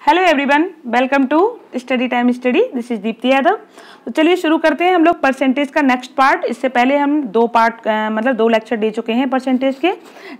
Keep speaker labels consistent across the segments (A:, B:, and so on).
A: Hello everyone, welcome to study time study. This is Deepti Yadav. तो चलिए शुरू करते हैं हम लोग परसेंटेज का नेक्स्ट पार्ट। इससे पहले हम दो लेक्चर दे चुके हैं परसेंटेज के,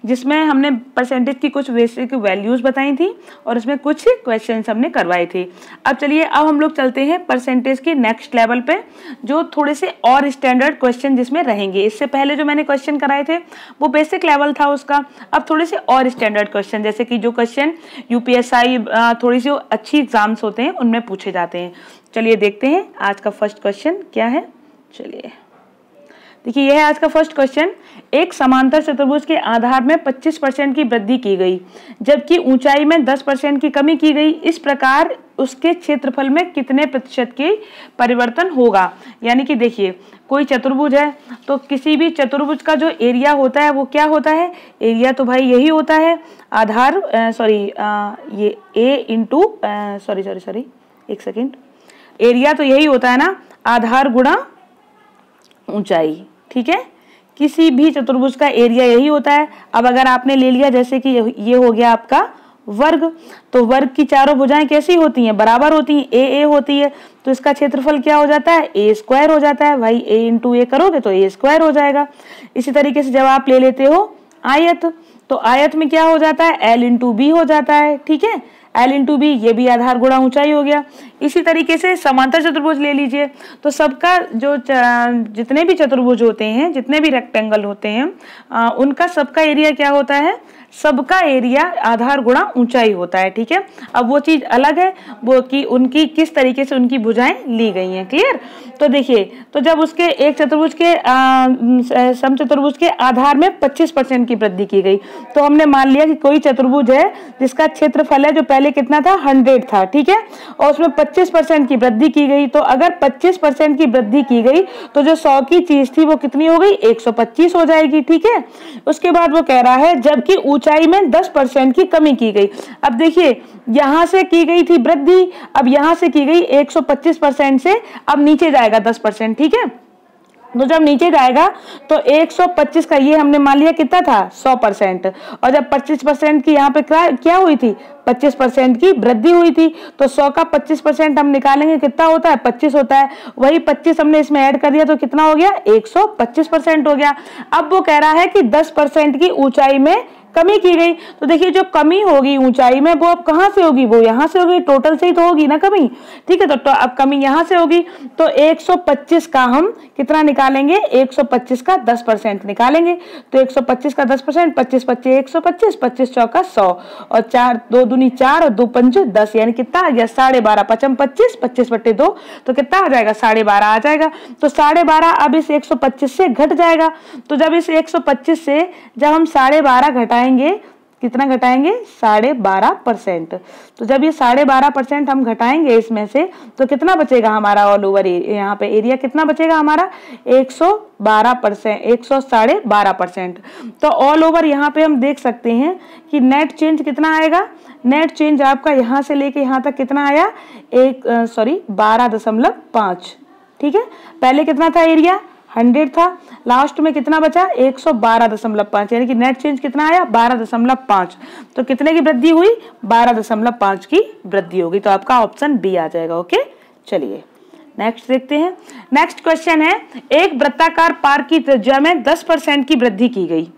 A: जिसमें हमने परसेंटेज की कुछ बेसिक वैल्यूज़ बताई थी और इसमें कुछ क्वेश्चंस हमने करवाए थे। अब चलिए अब हम लोग चलते हैं परसेंटेज के नेक्स्ट लेवल पे, जो थोड़े से और स्टैंडर्ड क्वेश्चन जिसमें रहेंगे। इससे पहले जो मैंने क्वेश्चन कराए थे वो बेसिक लेवल था उसका, अब थोड़े से और स्टैंडर्ड क्वेश्चन, जैसे कि जो क्वेश्चन यूपीएसआई थोड़ी सी अच्छी एग्जाम्स होते हैं उनमें पूछे जाते हैं। चलिए देखते हैं आज का फर्स्ट क्वेश्चन क्या है। चलिए देखिए, यह है आज का फर्स्ट क्वेश्चन। एक समांतर चतुर्भुज के आधार में 25% की वृद्धि की गई जबकि ऊंचाई में 10% की कमी की गई। इस प्रकार उसके क्षेत्रफल में कितने प्रतिशत के परिवर्तन होगा। यानी कि देखिए, कोई चतुर्भुज है तो किसी भी चतुर्भुज का जो एरिया होता है वो क्या होता है, एरिया तो भाई यही होता है आधार ये ए इंटू एक सेकेंड, एरिया तो यही होता है ना, आधार गुणा ऊंचाई। ठीक है, किसी भी चतुर्भुज का एरिया यही होता है। अब अगर आपने ले लिया जैसे कि ये हो गया आपका वर्ग, तो वर्ग की चारों भुजाएं कैसी होती हैं, बराबर होती हैं, ए होती है, तो इसका क्षेत्रफल क्या हो जाता है, ए स्क्वायर हो जाता है। भाई ए इंटू ए करोगे तो ए स्क्वायर हो जाएगा। इसी तरीके से जब आप ले लेते हो आयत, तो आयत में क्या हो जाता है, एल इंटू बी हो जाता है। ठीक है, एल इंटू बी, ये भी आधार गुणा ऊंचाई हो गया। इसी तरीके से समांतर चतुर्भुज ले लीजिए, तो सबका जो जितने भी चतुर्भुज होते हैं, जितने भी रेक्टेंगल होते हैं, उनका सबका एरिया क्या होता है, सबका एरिया आधार गुणा ऊंचाई होता है। ठीक है, अब वो चीज अलग है वो कि उनकी किस तरीके से उनकी भुजाएं ली गई हैं। क्लियर। तो देखिए, तो जब उसके एक चतुर्भुज के समचतुर्भुज के आधार में 25% की वृद्धि की गई, तो हमने मान लिया कि कोई चतुर्भुज है जिसका क्षेत्रफल है जो पहले कितना था, 100 था। ठीक है, और उसमें 25% की वृद्धि की गई। तो अगर 25% की वृद्धि की गई तो जो 100 की चीज थी वो कितनी हो गई, 125 हो जाएगी। ठीक है, उसके बाद वो कह रहा है जबकि ऊंचाई में 10% की कमी की गई। अब देखिए, यहां से की गई थी वृद्धि, अब यहां से की गई 125% से, अब नीचे जाएगा 10%। ठीक है, तो जब नीचे जाएगा तो 125 का ये हमने मान लिया कितना था, 100%, और जब 25% की यहाँ पे क्या हुई थी, 25% की वृद्धि हुई थी, तो 100 का 25% हम निकालेंगे कितना होता है, 25 होता है। वही 25 हमने इसमें ऐड कर दिया तो कितना हो गया, 125% हो गया। अब वो कह रहा है कि 10% की ऊंचाई में कमी की गई। तो देखिए, जो कमी होगी ऊंचाई में वो अब कहां से होगी, वो यहां से होगी, टोटल से ही तो होगी ना कमी। ठीक है, तो अब कमी यहां से होगी, तो 125 का हम कितना निकालेंगे, 125 का 10% निकालेंगे। तो 125 का 10%, 25 25 125, 25 चौका 100, और 4 2 दूनी 4 और 2 पंच 10, यानी कितना आ गया, 12.5 पचम 25, 25 बटे 2, तो कितना आ जाएगा, 12.5 आ जाएगा। तो 12.5 अब इस 125 से घट जाएगा। तो जब इस 125 से जब हम 12.5 घटाएंगे, कितना घटाएंगे, 12.5%। तो जब ये 12.5% हम घटाएंगे इसमें से, तो कितना बचेगा हमारा ऑल ओवर, यहाँ पे एरिया कितना बचेगा हमारा, 112%, 112.5%। तो ऑल ओवर यहाँ पे हम देख सकते हैं कि नेट चेंज कितना आएगा, नेट चेंज आपका यहाँ से लेके यहाँ तक कितना आया, 12.5। ठीक है, पहले कितना था एरिया, 100 था, लास्ट में कितना बचा, 112.5, यानी कि नेट चेंज कितना आया, 12.5। तो कितने की वृद्धि हुई, 12.5 की वृद्धि होगी। तो आपका ऑप्शन बी आ जाएगा। ओके, चलिए नेक्स्ट देखते हैं। नेक्स्ट क्वेश्चन है, एक वृत्ताकार पार्क की त्रिज्या में 10% की वृद्धि की गई,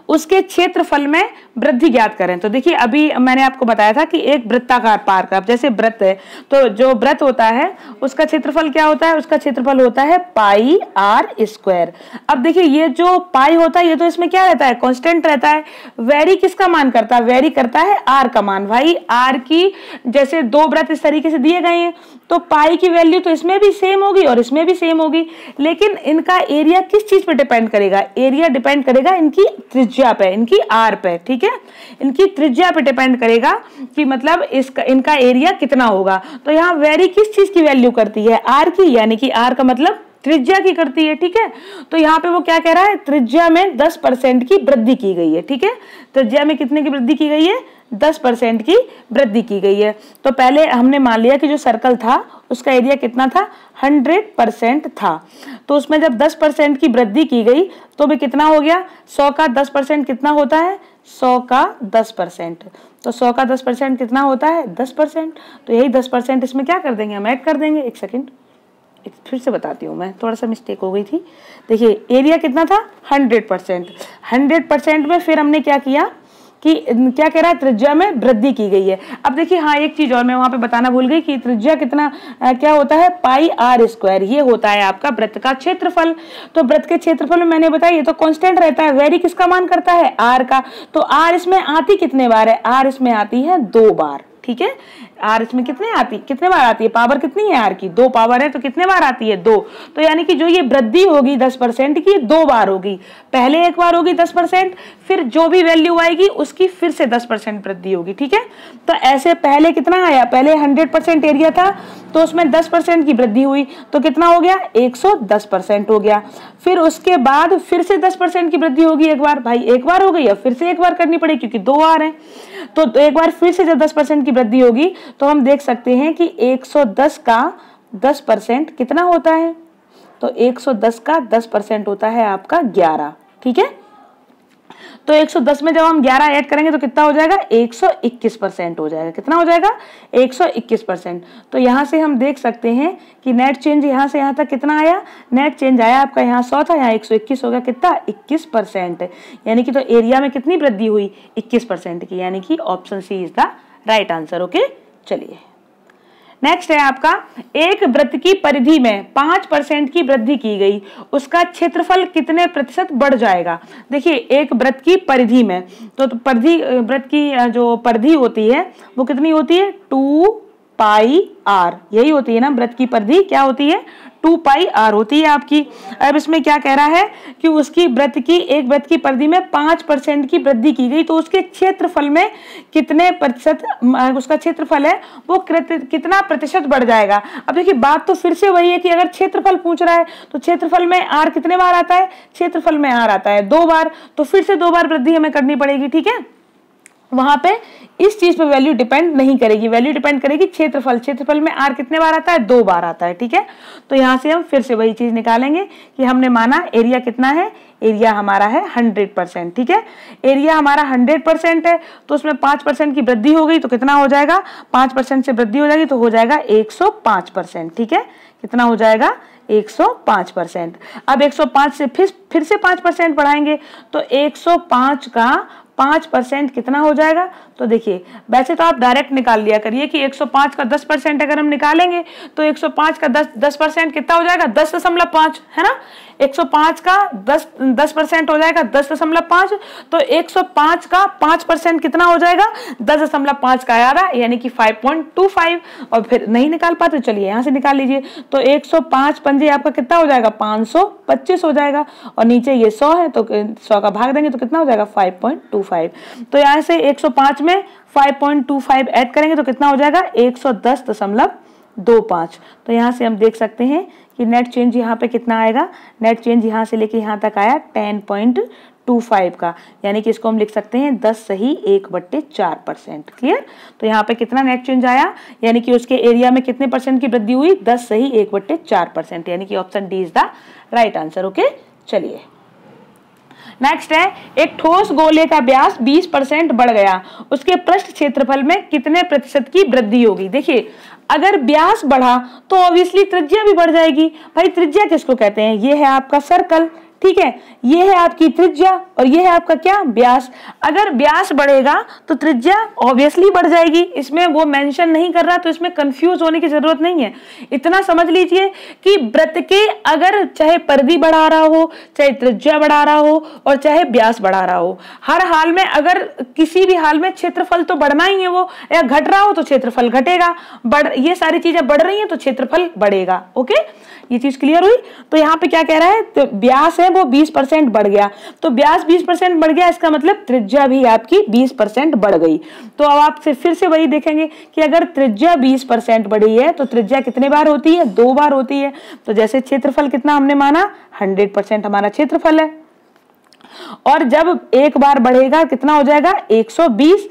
A: उसके क्षेत्रफल में वृद्धि ज्ञात करें। तो देखिए, अभी मैंने आपको बताया था कि एक वृत्ताकार पार्क, अब जैसे वृत्त है तो जो वृत्त होता है उसका क्षेत्रफल क्या होता है, उसका क्षेत्रफल होता है पाई आर स्क्वायर। अब देखिए, ये जो पाई होता है ये तो इसमें क्या रहता है, कांस्टेंट रहता है। वेरी किसका मान करता है, वेरी करता है आर का मान। भाई आर की जैसे दो वृत्त इस तरीके से दिए गए हैं, तो पाई की वैल्यू तो इसमें भी सेम होगी और इसमें भी सेम होगी, लेकिन इनका एरिया किस चीज पे डिपेंड करेगा, एरिया डिपेंड करेगा इनकी त्रिज्या पे, इनकी आर पे। ठीक है, इनकी त्रिज्या पे डिपेंड करेगा कि मतलब इनका एरिया कितना होगा। तो यहाँ वेरी किस चीज की वैल्यू करती है, आर की, यानी कि आर का मतलब त्रिज्या की करती है। ठीक है, तो यहाँ पे वो क्या कह रहा है, त्रिज्या में 10% की वृद्धि की गई है। ठीक है, त्रिज्या में कितने की वृद्धि की गई है, 10% की वृद्धि की गई है। तो पहले हमने मान लिया कि जो सर्कल था उसका एरिया कितना था, 100% था। तो उसमें जब 10% की वृद्धि की गई तो भी कितना हो गया, 100 का 10% कितना होता है, 100 का 10%, तो 100 का 10% कितना होता है 10%। तो यही 10% इसमें क्या कर देंगे हम ऐड कर देंगे। एक सेकेंड फिर से बताती हूँ मैं, थोड़ा सा मिस्टेक हो गई थी। देखिए एरिया कितना था 100%, 100% में फिर हमने क्या किया कि क्या कह रहा है त्रिज्या में वृद्धि की गई है। अब देखिए हाँ एक चीज और मैं वहां पे बताना भूल गई कि त्रिज्या कितना क्या होता है पाई आर स्क्वायर, ये होता है आपका वृत्त का क्षेत्रफल। तो वृत्त के क्षेत्रफल में मैंने बताया ये तो कांस्टेंट रहता है, वेरी किसका मान करता है आर का। तो आर इसमें आती कितने बार है, आर इसमें आती है 2 बार, ठीक है। आर इसमें कितने बार आती है, पावर कितनी है आर की 2 पावर है, तो कितने बार आती है 2। तो यानी कि जो ये वृद्धि होगी 10% की 2 बार होगी, पहले एक बार होगी 10%, फिर जो भी वैल्यू आएगी उसकी फिर से 10% वृद्धि होगी, ठीक है। तो ऐसे पहले कितना आया, पहले 100% एरिया था तो उसमें 10% की वृद्धि हुई तो कितना हो गया 110% हो गया। फिर उसके बाद फिर से 10% की वृद्धि होगी एक बार, भाई एक बार हो गई अब फिर से एक बार करनी पड़ेगी क्योंकि 2 बार है। तो एक बार फिर से जब 10% की वृद्धि होगी तो हम देख सकते हैं कि 110 का 10% कितना होता है, तो 110 का 10% होता है आपका 11, ठीक है। तो 110 में जब हम 11 ऐड करेंगे तो कितना हो जाएगा 121% हो जाएगा, कितना हो जाएगा 121%। तो यहाँ से हम देख सकते हैं कि नेट चेंज यहाँ से यहाँ तक कितना आया, नेट चेंज आया आपका यहाँ 100 था, यहाँ 121 हो गया, कितना 21%। यानी कि तो एरिया में कितनी वृद्धि हुई 21% की, यानी कि option C is the right answer. Okay चलिए नेक्स्ट है आपका, एक वृत्त की परिधि में 5% की वृद्धि की गई, उसका क्षेत्रफल कितने प्रतिशत बढ़ जाएगा। देखिए एक वृत्त की परिधि में तो परिधि, वृत्त की जो परिधि होती है वो कितनी होती है 2 पाई आर, यही होती है ना वृत्त की परिधि, क्या होती है 2 पाई आर होती है आपकी। अब इसमें क्या कह रहा है कि उसकी वृत्त की, एक वृत्त की परिधि में 5% की वृद्धि की गई तो उसके क्षेत्रफल में कितने प्रतिशत, उसका क्षेत्रफल है वो कितना प्रतिशत बढ़ जाएगा। अब देखिए बात तो फिर से वही है कि अगर क्षेत्रफल पूछ रहा है तो क्षेत्रफल में आर कितने बार आता है, क्षेत्रफल में आर आता है 2 बार, तो फिर से 2 बार वृद्धि हमें करनी पड़ेगी, ठीक है। वहां पे इस चीज पे वैल्यू डिपेंड नहीं करेगी, वैल्यू डिपेंड करेगी क्षेत्रफल, क्षेत्रफल में आर कितने बार आता है 2 बार आता है, ठीक है। तो यहां से हम फिर से वही चीज निकालेंगे कि हमने माना एरिया कितना है, एरिया हमारा है 100%, ठीक है। एरिया हमारा 100% है तो उसमें 5% की वृद्धि हो गई तो कितना हो जाएगा, 5% से वृद्धि हो जाएगी तो हो जाएगा 105%, ठीक है। कितना हो जाएगा 105%। अब 105 से फिर से 5% बढ़ाएंगे तो 105 का 5% कितना हो जाएगा। तो देखिए वैसे तो आप डायरेक्ट निकाल लिया करिए कि 105 का 10% अगर हम निकालेंगे तो 105 का 10% कितना हो जाएगा 10.5 है ना। 105 का 10% हो जाएगा 10.5, तो 105 का 5% कितना हो जाएगा 10.5 का आ रहा यानी कि 5.25। और फिर नहीं निकाल पाते चलिए यहाँ से निकाल लीजिए, तो 105 पंजे आपका कितना हो जाएगा 525 हो जाएगा, और नीचे ये 100 है तो 100 का भाग देंगे तो कितना हो जाएगा 5.25। तो यहाँ से 105 में 5.25 ऐड करेंगे तो कितना हो जाएगा 110.25। तो यहाँ से हम देख सकते हैं कि नेट चेंज यहाँ पे कितना आएगा, नेट चेंज यहाँ से लेके यहाँ तक आया 10.25 का, यानी कि इसको हम लिख सकते हैं 10 सही 1/4%। क्लियर। तो यहाँ पे कितना नेट चेंज आया, यानी कि उसके एरिया में कितने परसेंट की वृद्धि हुई 10 सही 1/4%, यानी कि option D is the right answer. Okay चलिए नेक्स्ट है, एक ठोस गोले का व्यास 20% बढ़ गया, उसके पृष्ठ क्षेत्रफल में कितने प्रतिशत की वृद्धि होगी। देखिए अगर व्यास बढ़ा तो ऑब्वियसली त्रिज्या भी बढ़ जाएगी। भाई त्रिज्या किसको कहते हैं, ये है आपका सर्कल, ठीक है, ये है आपकी त्रिज्या और ये है आपका क्या व्यास। अगर व्यास बढ़ेगा तो त्रिज्या ऑब्वियसली बढ़ जाएगी, इसमें वो मेंशन नहीं कर रहा तो इसमें कंफ्यूज होने की जरूरत नहीं है। इतना समझ लीजिए कि वृत्त के अगर चाहे परिधि बढ़ा रहा हो, चाहे त्रिज्या बढ़ा रहा हो और चाहे व्यास बढ़ा रहा हो, हर हाल में अगर किसी भी हाल में क्षेत्रफल तो बढ़ना ही है, वो या घट रहा हो तो क्षेत्रफल घटेगा, ये सारी चीजें बढ़ रही हैं तो क्षेत्रफल बढ़ेगा। ओके ये चीज क्लियर हुई। तो यहाँ पे क्या कह रहा है, तो व्यास है वो 20% बढ़ गया, तो व्यास 20% बढ़ गया, इसका मतलब त्रिज्या भी आपकी 20% बढ़ गई। तो अब आप फिर से वही देखेंगे कि अगर त्रिज्या 20% बढ़ी है तो त्रिज्या कितने बार होती है 2 बार होती है। तो जैसे क्षेत्रफल कितना हमने माना 100% हमारा क्षेत्रफल है, और जब एक बार बढ़ेगा कितना हो जाएगा 120,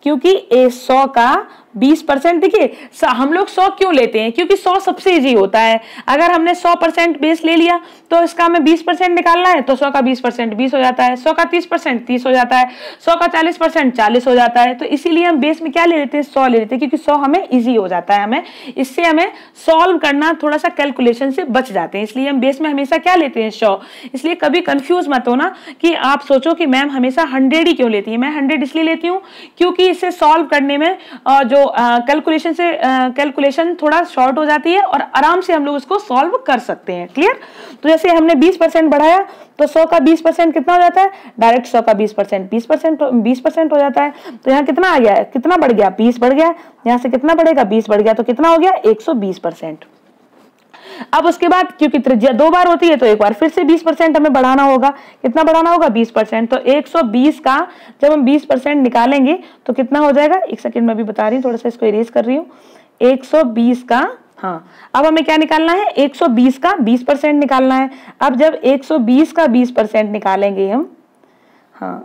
A: क्योंकि 100 का 20%। देखिए हम लोग 100 क्यों लेते हैं, क्योंकि 100 सबसे इजी होता है। अगर हमने 100% बेस ले लिया तो इसका हमें 20% निकालना है, तो 100 का 20% 20 हो जाता है, 100 का 30% 30 हो जाता है, 100 का 40% 40 हो जाता है। तो इसीलिए हम बेस में क्या ले लेते हैं, 100 ले लेते हैं, क्योंकि 100 हमें इजी हो जाता है, हमें इससे हमें सॉल्व करना थोड़ा सा कैलकुलेशन से बच जाते हैं, इसलिए हम बेस में हमेशा क्या लेते हैं, 100। इसलिए कभी कंफ्यूज मत होना कि आप सोचो कि मैम हमेशा 100 ही क्यों लेती है। मैं 100 इसलिए लेती हूँ क्योंकि इससे सॉल्व करने में जो कैलकुलेशन थोड़ा शॉर्ट हो जाती है और आराम से हम लोग उसको सॉल्व कर सकते हैं। क्लियर। तो जैसे हमने 20% बढ़ाया तो 100 का 20% कितना हो जाता है, डायरेक्ट 100 का 20% 20% हो जाता है। तो यहाँ कितना आ गया है, कितना बढ़ गया, 20 बढ़ गया। यहाँ से कितना बढ़ेगा, 20 बढ़ गया, तो कितना हो गया, 120%। अब उसके बाद क्योंकि त्रिज्या 2 बार होती है तो एक बार फिर से 20% हमें बढ़ाना होगा। कितना बढ़ाना होगा, 20%। तो 120 का जब हम 20% निकालेंगे तो कितना हो जाएगा, एक सेकंड में भी बता रही हूँ, थोड़ा सा इसको इरेज कर रही हूँ। 120 का, हाँ अब हमें क्या निकालना है, 120 का 20% निकालना है। अब जब 120 का 20% निकालेंगे हम, हाँ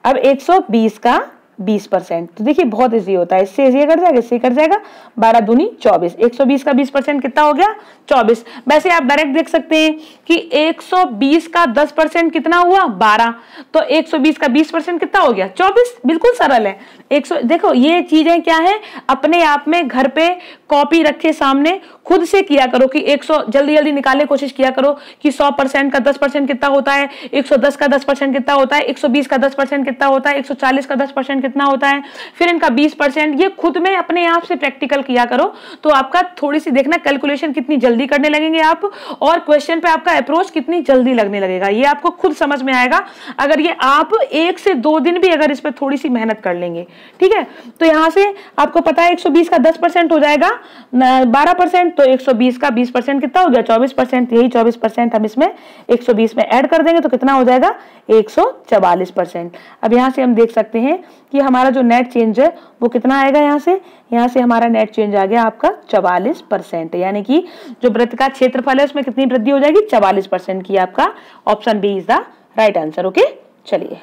A: अब 120 का 20%, तो देखिए बहुत इजी होता है, इससे इजी कर जाएगा, इससे कर जाएगा, 12 दूनी 24। 120 का 20% कितना हो गया, 24। वैसे आप डायरेक्ट देख सकते हैं कि 120 का 10% कितना हुआ, 12। तो 120 का 20% कितना हो गया, 24। बिल्कुल सरल है। 100 देखो ये चीजें क्या है, अपने आप में घर पे कॉपी रखे सामने खुद से किया करो कि 100 जल्दी जल्दी निकालने की कोशिश किया करो कि 100% का 10% कितना होता है, 110 का 10% कितना होता है, 120 का 10% कितना होता है, 140 का 10% कितना होता है, फिर इनका 20%। ये खुद में अपने आप से प्रैक्टिकल किया करो तो आपका थोड़ी सी देखना कैलकुलेशन कितनी जल्दी करने लगेंगे आप, और क्वेश्चन पे आपका अप्रोच कितनी जल्दी लगने लगेगा, ये आपको खुद समझ में आएगा अगर ये आप 1 से 2 दिन भी अगर इस पर थोड़ी सी मेहनत कर लेंगे। ठीक है, तो यहां से आपको पता है 120 का 10% हो जाएगा 12%, तो 120 का 20% कितना हो गया, 24%। यही 24% हम इसमें 120 में ऐड कर देंगे तो कितना हो जाएगा, 144%। अब यहां से हम देख सकते हैं कि हमारा जो नेट चेंज है वो कितना आएगा, यहाँ से हमारा नेट चेंज आ गया आपका 44%, यानी कि जो वृत्त का क्षेत्रफल है उसमें कितनी वृद्धि हो जाएगी, 44% की। आपका option B is the right answer. Okay, चलिए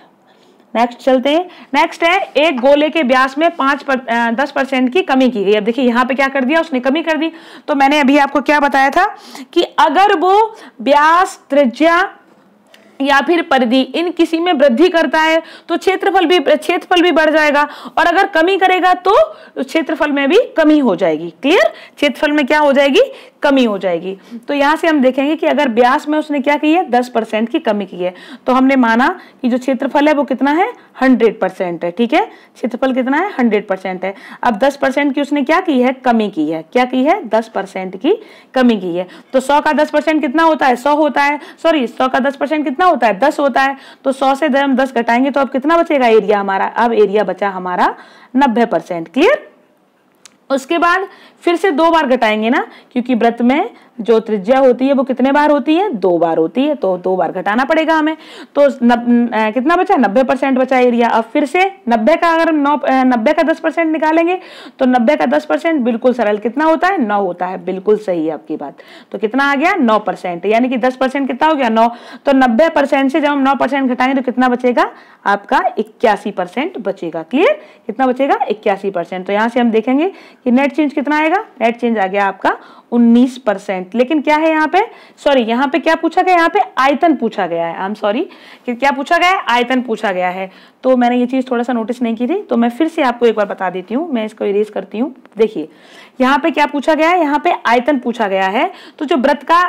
A: नेक्स्ट चलते हैं। नेक्स्ट है, एक गोले के व्यास में 10% की कमी की गई। अब देखिए यहाँ पे क्या कर दिया, उसने कमी कर दी। तो मैंने अभी आपको क्या बताया था कि अगर वो व्यास, त्रिज्या या फिर परिधि इन किसी में वृद्धि करता है तो क्षेत्रफल भी बढ़ जाएगा, और अगर कमी करेगा तो क्षेत्रफल में भी कमी हो जाएगी। क्लियर, क्षेत्रफल में क्या हो जाएगी, कमी हो जाएगी। तो यहां से हम देखेंगे कि अगर व्यास में उसने क्या की है, 10% की कमी की है, तो हमने माना कि जो क्षेत्रफल है वो कितना है, 100% है। ठीक है, क्षेत्रफल कितना है, 100% है। अब 10% की उसने क्या की है, कमी की है। क्या की है, 10% की कमी की है। तो 100 का 10% कितना होता है, 100 होता है, सॉरी 100 का 10% कितना होता है, 10 होता है। तो 100 से हम 10 घटाएंगे तो अब कितना बचेगा एरिया हमारा, अब एरिया बचा हमारा 90%। क्लियर। उसके बाद फिर से 2 बार घटाएंगे ना, क्योंकि वृत्त में जो त्रिज्या होती है वो कितने बार होती है, 2 बार होती है, तो 2 बार घटाना पड़ेगा हमें। तो कितना बचा, 90% बचा एरिया। अब फिर से 90 का अगर 90 का 10% निकालेंगे तो 90 का 10% बिल्कुल सरल कितना होता है, 9 होता है। बिल्कुल सही है आपकी बात। तो कितना आ गया, 9%, यानी कि 10% कितना हो गया, 9। तो 90% से जब हम 9% घटाएंगे तो कितना बचेगा, आपका 81% बचेगा। क्लियर, कितना बचेगा, 81%। तो यहाँ से हम देखेंगे कि नेट चेंज कितना आएगा, नेट चेंज आ गया आपका 19%। लेकिन क्या है यहाँ पे, सॉरी यहाँ पे क्या पूछा गया, यहाँ पे आयतन पूछा गया है। आई एम सॉरी, कि क्या पूछा गया है, आयतन पूछा गया है। तो मैंने ये चीज थोड़ा सा नोटिस नहीं की थी, तो मैं फिर से आपको एक बार बता देती हूँ। मैं इसको इरेज करती हूँ। देखिए यहाँ पे क्या पूछा गया है, यहाँ पे आयतन पूछा गया है। तो जो वृत्त का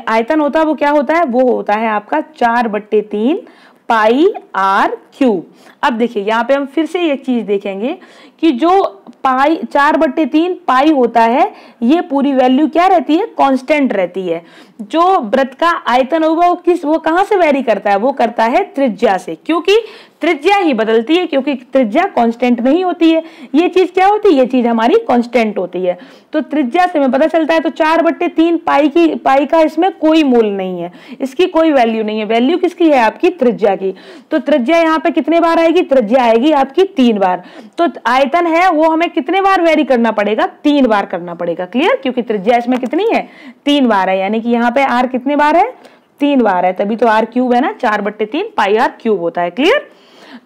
A: आयतन होता है वो क्या होता है, वो होता है आपका 4/3 पाई आर क्यूब। अब देखिए यहाँ पे हम फिर से एक चीज देखेंगे कि जो पाई 4/3 पाई होता है, ये पूरी वैल्यू क्या रहती है, कांस्टेंट रहती है। जो वृत्त का आयतन होगा वो कहां से वेरी करता है, वो करता है त्रिज्या से, क्योंकि त्रिज्या ही बदलती है, क्योंकि त्रिज्या कांस्टेंट नहीं होती है। ये चीज क्या होती है, ये चीज हमारी कांस्टेंट होती है। तो त्रिज्या से हमें पता चलता है। तो 4/3 पाई का इसमें कोई मूल नहीं है, इसकी कोई वैल्यू नहीं है। वैल्यू किसकी है, आपकी त्रिज्या की। तो त्रिज्या यहाँ पे कितने बार आएगी, त्रिज्या आएगी आपकी 3 बार। तो आयतन है वो हमें कितने बार वेरी करना पड़ेगा, 3 बार करना पड़ेगा। क्लियर, क्योंकि त्रिज्या इसमें कितनी है, 3 बार है, यानी कि यहाँ पे आर कितने बार है, 3 बार है, तभी तो आर क्यूब है ना, 4/3 पाई आर क्यूब होता है। क्लियर।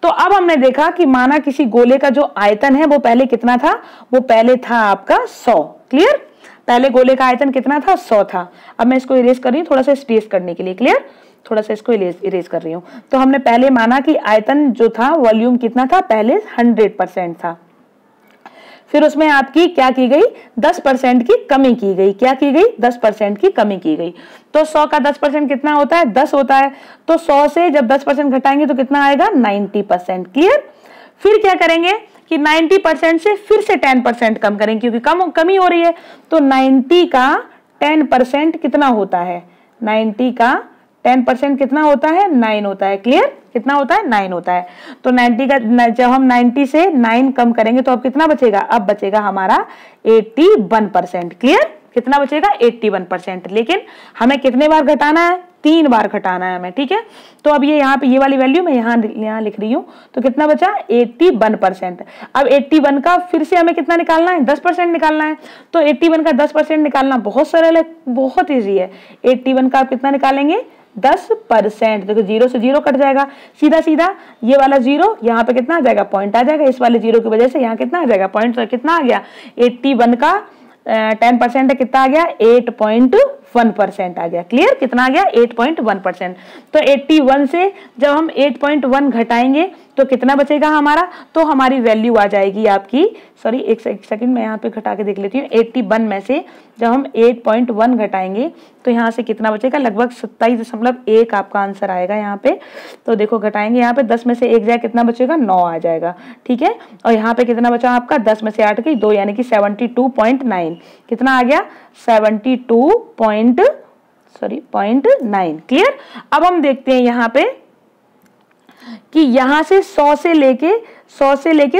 A: तो अब हमने देखा कि माना किसी गोले का जो आयतन है वो पहले कितना था, वो पहले था आपका 100। क्लियर, पहले गोले का आयतन कितना था, 100 था। अब मैं इसको इरेज कर रही हूँ थोड़ा सा स्पेस करने के लिए। क्लियर, थोड़ा सा इसको इरेज कर रही हूँ। तो हमने पहले माना कि आयतन जो था, वॉल्यूम कितना था, पहले 100% था। फिर उसमें आपकी क्या की गई, 10% की कमी की गई। क्या की गई, 10% की कमी की गई। तो 100 का 10% कितना होता है, 10 होता है। तो 100 से जब 10% घटाएंगे तो कितना आएगा, 90%। क्लियर, फिर क्या करेंगे कि 90% से फिर से 10% कम करेंगे, क्योंकि कमी हो रही है। तो 90 का 10% कितना होता है, 90 का 10% कितना होता है, 9 होता है। क्लियर, कितना होता है, 9 होता है। तो 90 का जब हम 90 से 9 कम करेंगे तो अब कितना बचेगा, अब बचेगा हमारा 81%। क्लियर, कितना बचेगा, 81%। लेकिन हमें कितने बार घटाना है, 3 बार घटाना है हमें। ठीक है, तो अब ये यहाँ पे ये वाली वैल्यू मैं यहाँ लिख रही हूँ। तो कितना बचा, 81%। अब 81 का फिर से हमें कितना निकालना है, 10% निकालना है। तो 81 का 10% निकालना बहुत सरल है, बहुत ईजी है। 81 का आप कितना निकालेंगे, 10%। देखो 0 से 0 कट जाएगा, सीधा सीधा ये वाला 0 यहाँ पे कितना आ जाएगा, पॉइंट आ जाएगा। इस वाले 0 की वजह से यहाँ कितना आ जाएगा, पॉइंट। तो कितना आ गया, 81 का 10% है, कितना आ गया, 8.1% आ गया। क्लियर, कितना आ गया, 8.1%। तो 81 से जब हम 8.1 घटाएंगे तो कितना बचेगा हमारा, तो हमारी वैल्यू आ जाएगी आपकी, सॉरी एक सेकंड मैं यहाँ पे घटा के देख लेती हूँ। 81 में से जब हम 8.1 घटाएंगे तो यहाँ से कितना बचेगा, लगभग 27.1 आपका आंसर आएगा यहाँ पे। तो देखो घटाएंगे, यहाँ पे 10 में से 1 जाए, कितना बचेगा, 9 आ जाएगा। ठीक है, और यहाँ पे कितना बचा आपका, 10 में से 8 गई 2, यानी कि 72.9। कितना आ गया, 72.9। क्लियर, अब हम देखते हैं यहाँ पे कि यहां से 100 से लेके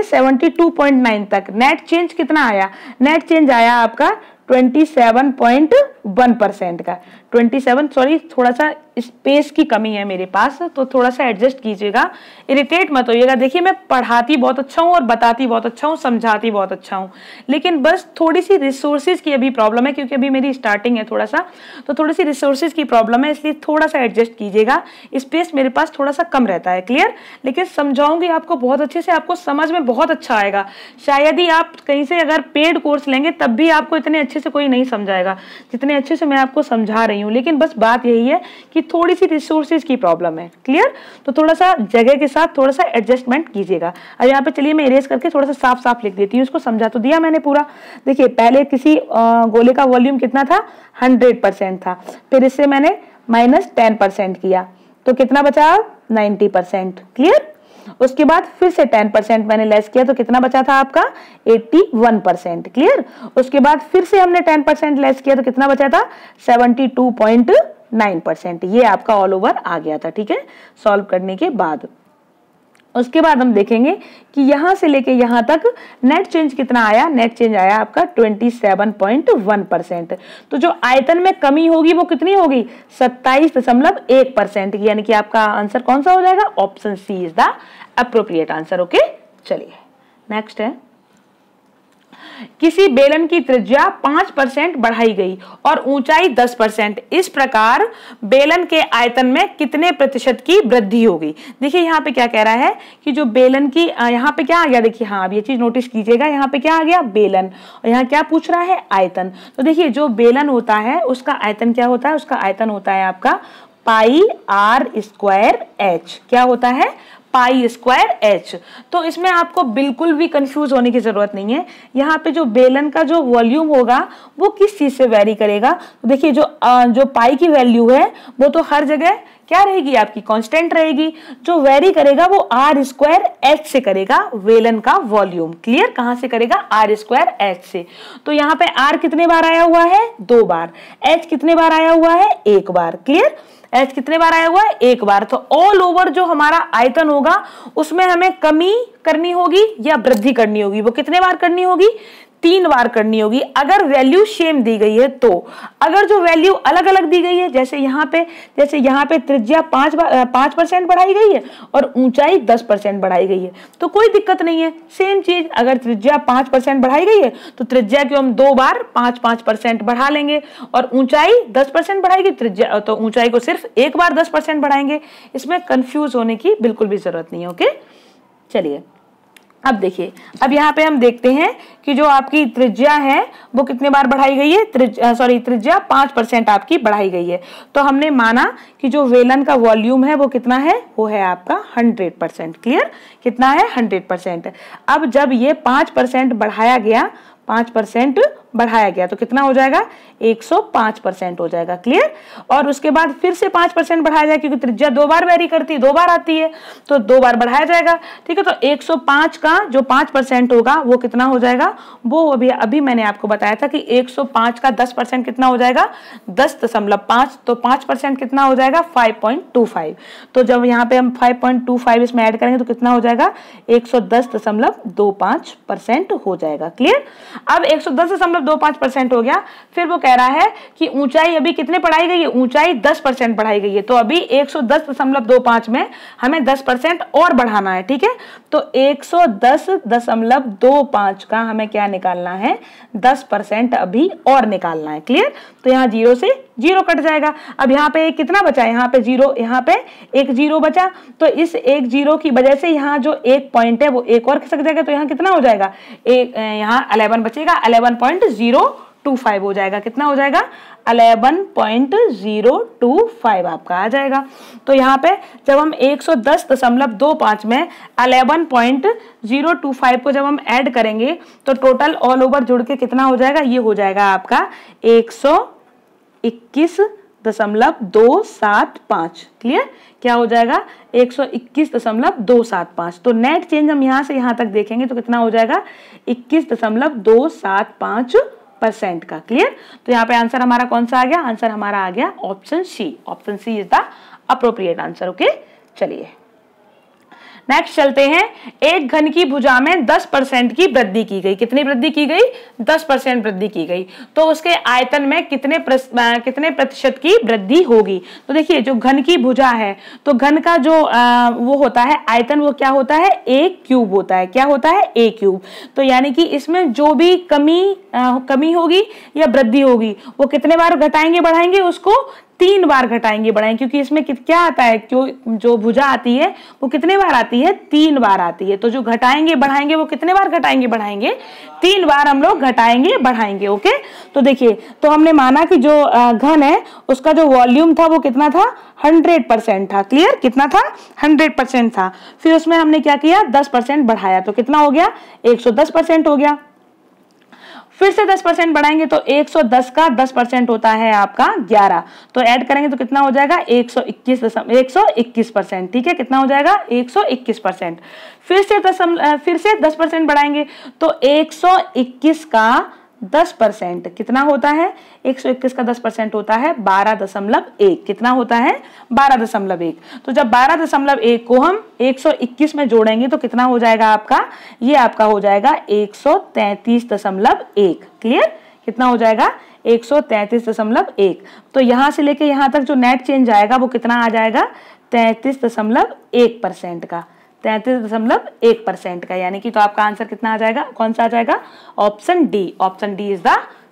A: 72.9 तक नेट चेंज कितना आया, नेट चेंज आया आपका 27.1% का। 27, सॉरी थोड़ा सा स्पेस की कमी है मेरे पास, तो थोड़ा सा एडजस्ट कीजिएगा, इरिटेट मत होइएगा। देखिए मैं पढ़ाती बहुत अच्छा हूँ और बताती बहुत अच्छा हूँ, समझाती बहुत अच्छा हूँ, लेकिन बस थोड़ी सी रिसोर्सेज की अभी प्रॉब्लम है, क्योंकि अभी मेरी स्टार्टिंग है थोड़ा सा, तो थोड़ी सी रिसोर्सेज की प्रॉब्लम है, इसलिए थोड़ा सा एडजस्ट कीजिएगा। स्पेस मेरे पास थोड़ा सा कम रहता है। क्लियर, लेकिन समझाऊंगी आपको बहुत अच्छे से, आपको समझ में बहुत अच्छा आएगा। शायद ही आप कहीं से अगर पेड कोर्स लेंगे तब भी आपको इतने अच्छे से कोई नहीं समझाएगा जितने अच्छे से मैं आपको समझा रही हूँ। लेकिन बस बात यही है कि थोड़ी सी रिसोर्सेज की प्रॉब्लम है। क्लियर, तो थोड़ा सा जगह के साथ थोड़ा सा एडजस्टमेंट कीजिएगा। अब यहाँ पे चलिए मैं इरेज करके थोड़ा सा साफ साफ लिख देती हूँ, इसको समझा तो दिया मैंने पूरा। देखिए पहले किसी गोले का वॉल्यूम कितना था, 100% था, फिर इससे मैंने -10% किया तो कितना बचा, 90%। क्लियर, उसके बाद फिर से 10% मैंने लेस किया तो कितना बचा था आपका, 81%। क्लियर, उसके बाद फिर से हमने 10% लेस किया तो कितना बचा था, 72.9%। ये आपका ऑल ओवर आ गया था। ठीक है, सॉल्व करने के बाद उसके बाद हम देखेंगे कि यहां से लेके यहां तक नेट चेंज कितना आया, नेट चेंज आया आपका 27.1%। तो जो आयतन में कमी होगी वो कितनी होगी, 27.1% की, यानी कि आपका आंसर कौन सा हो जाएगा, option C is the appropriate answer. Okay, चलिए नेक्स्ट है, किसी बेलन की त्रिज्या 5% बढ़ाई गई और ऊंचाई 10%। इस प्रकार बेलन के आयतन में कितने प्रतिशत की वृद्धि होगी। देखिए यहाँ पे क्या कह रहा है कि जो बेलन की, यहाँ पे क्या आ गया, देखिए हाँ अब ये चीज नोटिस कीजिएगा, यहाँ पे क्या आ गया, बेलन, और यहाँ क्या पूछ रहा है, आयतन। तो देखिए जो बेलन होता है उसका आयतन क्या होता है, उसका आयतन होता है आपका πr²h। क्या होता है, π²h। तो इसमें आपको बिल्कुल भी कंफ्यूज होने की जरूरत नहीं है। यहाँ पे जो बेलन का जो वॉल्यूम होगा वो किस चीज से वेरी करेगा, तो देखिए जो पाई की वैल्यू है वो तो हर जगह क्या रहेगी, आपकी कांस्टेंट रहेगी। जो वेरी करेगा वो r²h से करेगा बेलन का वॉल्यूम। क्लियर, कहां से करेगा, r²h से। तो यहाँ पे r कितने बार आया हुआ है, 2 बार, h कितने बार आया हुआ है, 1 बार। क्लियर, h कितने बार आया हुआ है, 1 बार। तो ऑल ओवर जो हमारा आयतन होगा उसमें हमें कमी करनी होगी या वृद्धि करनी होगी, वो कितने बार करनी होगी, 3 बार करनी होगी। अगर वैल्यू सेम दी गई है तो, अगर जो वैल्यू अलग अलग दी गई है, जैसे यहाँ पे त्रिज्या 5% बढ़ाई गई है और ऊंचाई 10% बढ़ाई गई है तो कोई दिक्कत नहीं है। सेम चीज अगर त्रिज्या 5% बढ़ाई गई है तो त्रिज्या को हम 2 बार 5% बढ़ा लेंगे, और ऊंचाई 10% बढ़ाएगी त्रिज्या, तो ऊंचाई को सिर्फ 1 बार 10% बढ़ाएंगे। इसमें कंफ्यूज होने की बिल्कुल भी जरूरत नहीं है। ओके, चलिए अब देखिए, अब यहाँ पे हम देखते हैं कि जो आपकी त्रिज्या है वो कितने बार बढ़ाई गई है, त्रिज्या 5% आपकी बढ़ाई गई है। तो हमने माना कि जो वेलन का वॉल्यूम है वो कितना है, वो है आपका 100%। क्लियर, कितना है 100%। अब जब ये 5% बढ़ाया गया, 5% बढ़ाया गया तो कितना हो जाएगा, 105% हो जाएगा। क्लियर, और उसके बाद फिर से 5% बढ़ाया जाएगा क्योंकि त्रिज्या 2 बार वेरी करती है, 2 बार आती है, तो 2 बार बढ़ाया जाएगा। ठीक है, तो 105 का जो 5% होगा वो कितना हो जाएगा, वो अभी मैंने आपको बताया था कि 105 का 10% कितना हो जाएगा, 10.5, तो 5% कितना हो जाएगा 5.25। तो जब यहाँ पे हम 5.25 इसमें ऐड करेंगे तो कितना हो जाएगा, 110.25% हो जाएगा। क्लियर, अब 110.25% हो गया। फिर वो कह रहा है कि ऊंचाई अभी कितने बढ़ाई गई है, ऊंचाई 10% बढ़ाई गई है। तो अभी 110.25 में हमें 10% और बढ़ाना है। ठीक है, तो 110.25 का हमें क्या निकालना है, 10% अभी और निकालना है। क्लियर, तो यहाँ 0 से 0 कट जाएगा। अब यहाँ पे कितना बचा, यहाँ पे 0, यहाँ पे एक 0 बचा, तो इस एक 0 की वजह से यहाँ जो एक पॉइंट है वो एक और खिसक जाएगा, तो यहाँ कितना हो जाएगा, यहाँ 11 बचेगा, 11.025 हो जाएगा। कितना हो जाएगा, 11.025 आपका आ जाएगा। तो यहाँ पे जब हम 110.25 में 11.025 को जब हम ऐड करेंगे तो टोटल ऑल ओवर जुड़ के कितना हो जाएगा, ये हो जाएगा आपका 121.275। क्लियर, क्या हो जाएगा, 121.275। तो नेट चेंज हम यहाँ से यहाँ तक देखेंगे तो कितना हो जाएगा, 21.275% का। क्लियर, तो यहाँ पे आंसर हमारा कौन सा आ गया, आंसर हमारा आ गया option C. Option C is the appropriate answer. Okay, चलिए नेक्स्ट चलते हैं। एक घन की भुजा में 10% की वृद्धि की गई। कितनी वृद्धि की गई, 10% वृद्धि की गई। तो उसके आयतन में कितने प्रतिशत की वृद्धि होगी। तो देखिए, जो घन की भुजा है तो घन का जो वो होता है आयतन, वो क्या होता है, a क्यूब होता है। क्या होता है, a क्यूब। तो यानी कि इसमें जो भी कमी होगी या वृद्धि होगी वो कितने बार घटाएंगे बढ़ाएंगे, उसको 3 बार घटाएंगे बढ़ाएंगे, क्योंकि इसमें क्या आता है, जो भुजा आती है वो कितने बार आती है, 3 बार आती है। तो जो घटाएंगे बढ़ाएंगे वो कितने बार घटाएंगे बढ़ाएंगे, 3 बार हम लोग घटाएंगे बढ़ाएंगे। ओके, तो देखिए, तो हमने माना कि जो घन है उसका जो वॉल्यूम था वो कितना था, 100% था। क्लियर, कितना था, 100% था। फिर उसमें हमने क्या किया, 10% बढ़ाया, तो कितना हो गया, 110% हो गया। फिर से 10% बढ़ाएंगे तो 110 का 10% होता है आपका 11, तो ऐड करेंगे तो कितना हो जाएगा, 121%। ठीक है, कितना हो जाएगा, 121%। फिर से 10% बढ़ाएंगे तो 121 का 10% कितना होता है, 121 का 10% होता है 12.1। कितना होता है, 12.1। तो जब 12.1 को हम 121 में जोड़ेंगे तो कितना हो जाएगा आपका, ये आपका हो जाएगा 133.1। क्लियर, कितना हो जाएगा, 133.1। तो यहां से लेके यहां तक जो नेट चेंज आएगा वो कितना आ जाएगा, 33.1% का, 33.1% का। यानी कि तो आपका आंसर कितना आ जाएगा, कौन सा आ जाएगा, option D. Option D is the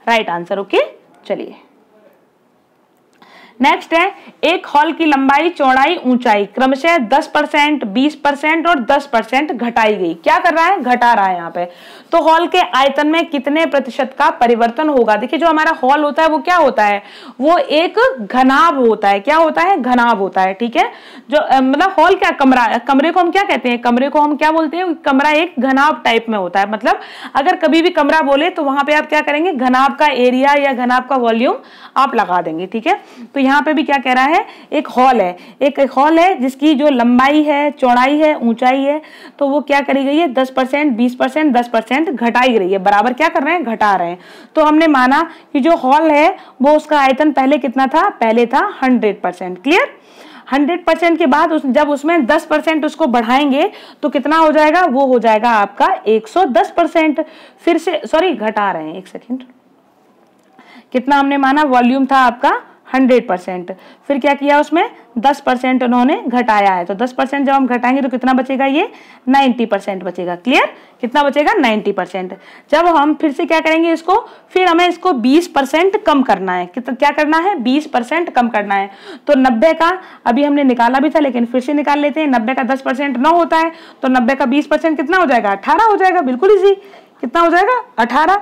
A: right answer. Okay, चलिए नेक्स्ट है, एक हॉल की लंबाई चौड़ाई ऊंचाई क्रमशः 10%, 20% और 10% घटाई गई। क्या कर रहा है, घटा रहा है यहाँ पे। तो हॉल के आयतन में कितने प्रतिशत का परिवर्तन होगा। देखिए, जो हमारा हॉल होता है वो क्या होता है, वो एक घनाभ होता है। क्या होता है, घनाभ होता है। ठीक है, जो मतलब हॉल क्या, कमरे को हम क्या कहते हैं, कमरे को हम क्या बोलते हैं, कमरा एक घनाभ टाइप में होता है। मतलब अगर कभी भी कमरा बोले तो वहां पे आप क्या करेंगे, घनाभ का एरिया या घनाभ का वॉल्यूम आप लगा देंगे। ठीक है, तो यहाँ पे भी क्या कह रहा है, एक हॉल है, एक हॉल है जिसकी जो लंबाई है, चौड़ाई है, ऊंचाई है, तो वो क्या करी गई है, 10%, 20%, 10% घटाई रही है। बराबर क्या कर रहे हैं, घटा रहे हैं। तो हमने माना कि जो हॉल है वो उसका आयतन पहले कितना था, पहले था 100%। क्लियर, 100% के बाद जब उसमें 10% उसको बढ़ाएंगे तो कितना हो जाएगा, वो हो जाएगा आपका 110%। फिर से घटा रहे हैं, एक सेकेंड, कितना हमने माना, वॉल्यूम था आपका 100%। फिर क्या किया उसमें 10% उन्होंने घटाया है, तो 10% जब हम घटाएंगे तो कितना बचेगा, ये 90% बचेगा। क्लियर, कितना बचेगा 90%। जब हम फिर से क्या करेंगे इसको, फिर हमें इसको 20% कम करना है। क्या करना है, 20% कम करना है। तो 90 का अभी हमने निकाला भी था लेकिन फिर से निकाल लेते हैं। 90 का 10% 9 होता है, तो 90 का 20% कितना हो जाएगा, 18 हो जाएगा। बिल्कुल इजी, कितना हो जाएगा 18।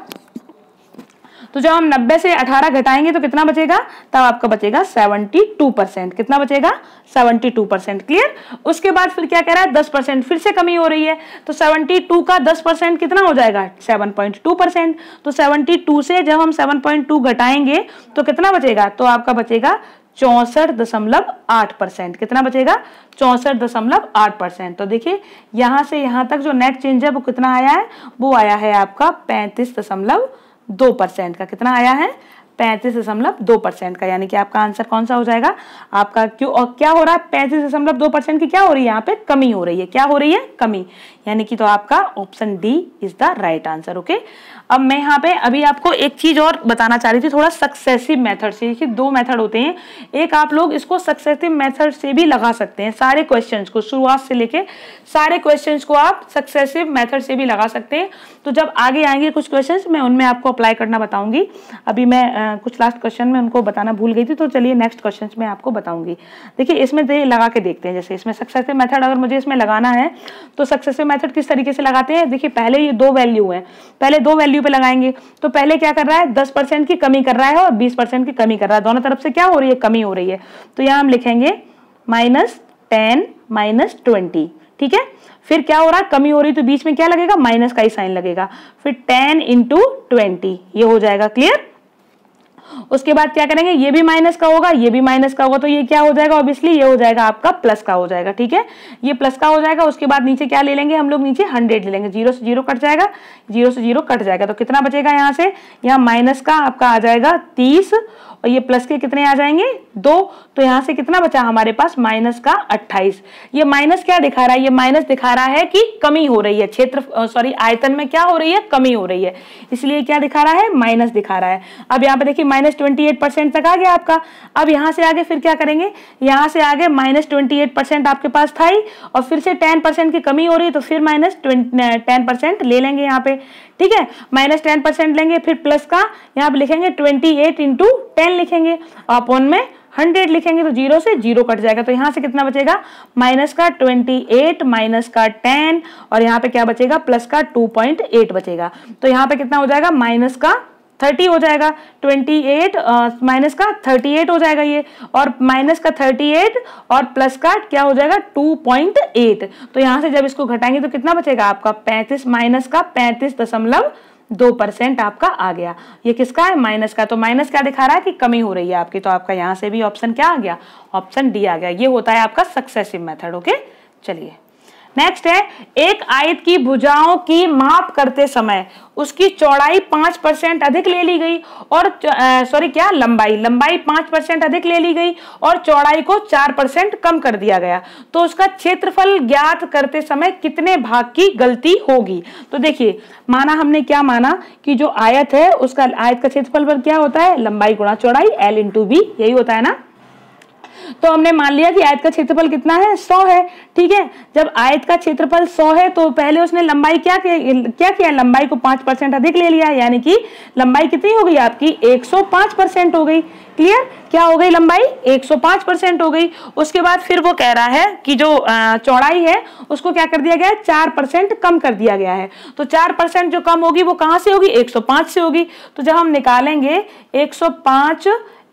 A: तो जब हम 90 से 18 घटाएंगे तो कितना बचेगा, तब आपका बचेगा 72%। कितना बचेगा, 72%। क्लियर। उसके बाद फिर क्या कह रहा है, 10% फिर से कमी हो रही है, तो 72 का 10% कितना हो जाएगा, 7.2%। तो 72 से जब हम 7.2 घटाएंगे तो कितना बचेगा, तो आपका बचेगा 64.8%। कितना बचेगा, 64.8%। तो देखिए यहां से यहां तक जो नेट चेंज है वो कितना आया है, वो आया है आपका 35.2% का। कितना आया है, 35.2% का। यानी कि आपका आंसर कौन सा हो जाएगा आपका, क्यों और क्या हो रहा है, 35.2% की क्या हो रही है, यहाँ पे कमी हो रही है। क्या हो रही है, कमी। यानी कि तो आपका option D is the right answer. Okay, अब मैं यहाँ पे अभी आपको एक चीज और बताना चाह रही थी, थोड़ा सक्सेसिव मेथड से। देखिए 2 मेथड होते हैं, एक आप लोग इसको सक्सेसिव मेथड से भी लगा सकते हैं। सारे क्वेश्चंस को शुरुआत से लेके सारे क्वेश्चंस को आप सक्सेसिव मेथड से भी लगा सकते हैं। तो जब आगे आएंगे कुछ क्वेश्चंस मैं उनमें आपको अप्लाई करना बताऊंगी। अभी मैं कुछ लास्ट क्वेश्चन में उनको बताना भूल गई थी, तो चलिए नेक्स्ट क्वेश्चन में आपको बताऊंगी। देखिए इसमें लगा के देखते हैं। जैसे इसमें सक्सेसिव मेथड अगर मुझे इसमें लगाना है तो सक्सेसिव मेथड किस तरीके से लगाते हैं। देखिए पहले ये 2 वैल्यू है, पहले 2 वैल्यू पे लगाएंगे। तो पहले क्या कर रहा है, 10% की कमी कर रहा है और 20% की कमी कर रहा है। दोनों तरफ से क्या हो रही है, कमी हो रही है। तो यहाँ हम लिखेंगे -10 -20। ठीक है, फिर क्या हो रहा है, कमी हो रही, तो बीच में क्या लगेगा, माइनस का ही साइन लगेगा। फिर 10 × 20 ये हो जाएगा। क्लियर। उसके बाद क्या करेंगे, ये भी माइनस का होगा, ये भी माइनस का होगा, तो ये क्या हो जाएगा, ऑब्वियसली ये हो जाएगा आपका प्लस का हो जाएगा। ठीक है, ये प्लस का हो जाएगा। उसके बाद नीचे क्या ले लेंगे हम लोग, नीचे 100 ले लेंगे। 0 से 0 कट जाएगा, 0 से 0 कट जाएगा। तो कितना बचेगा यहाँ से, यहाँ माइनस का आपका आ जाएगा 30 और ये प्लस के कितने आ जाएंगे 2। तो यहाँ से कितना बचा हमारे पास, माइनस का 28। ये माइनस क्या दिखा रहा है, ये माइनस दिखा रहा है कि कमी हो रही है, क्षेत्र सॉरी आयतन में क्या हो रही है, कमी हो रही है, इसलिए क्या दिखा रहा है, माइनस दिखा रहा है। अब यहाँ पे देखिए -28% तक आ गया आपका। अब यहाँ से आगे फिर क्या करेंगे, यहाँ से आगे -28% आपके पास था ही, और फिर से 10% की कमी हो रही है, तो फिर -10% ले लेंगे यहाँ पे। ठीक है, -10% लेंगे, फिर प्लस का यहाँ पे लिखेंगे 28 × 10 लिखेंगे, अपॉन में 100 लिखेंगे, तो 0 से 0 कट जाएगा। तो यहाँ से कितना बचेगा, माइनस का 28 माइनस का 10 और यहाँ पे क्या बचेगा, प्लस का 2.8 बचेगा। तो यहाँ पे कितना हो जाएगा, माइनस का 30 हो जाएगा। 28 माइनस का 38 हो जाएगा ये, और माइनस का 38 और प्लस का क्या हो जाएगा 2.8। तो यहाँ से जब इसको घटाएंगे तो कितना बचेगा आपका 35 माइनस का 35.2% आपका आ गया। ये किसका है, माइनस का। तो माइनस क्या दिखा रहा है कि कमी हो रही है आपकी। तो आपका यहाँ से भी ऑप्शन क्या आ गया, ऑप्शन डी आ गया। ये होता है आपका सक्सेसिव मेथड। ओके, चलिए नेक्स्ट है, एक आयत की भुजाओं की माप करते समय उसकी चौड़ाई 5% अधिक ले ली गई और लंबाई 5% अधिक ले ली गई और चौड़ाई को 4% कम कर दिया गया, तो उसका क्षेत्रफल ज्ञात करते समय कितने भाग की गलती होगी। तो देखिए माना हमने क्या माना कि जो आयत है उसका आयत का क्षेत्रफल पर क्या होता है, लंबाई गुणा चौड़ाई L × B, यही होता है ना। तो हमने मान लिया कि आयत का क्षेत्रफल कितना है, 100 है। ठीक है, जब आयत का क्षेत्रफल 100 है तो पहले उसने लंबाई क्या किया, लंबाई को 5% अधिक ले लिया, यानी कि लंबाई कितनी हो गई आपकी 105% हो गई। क्लियर, क्या हो गई, लंबाई 105% हो गई। उसके बाद फिर वो कह रहा है कि जो चौड़ाई है उसको क्या कर दिया गया है, 4% कम कर दिया गया है। तो 4% जो कम होगी वो कहां से होगी, 105 से होगी। तो जब हम निकालेंगे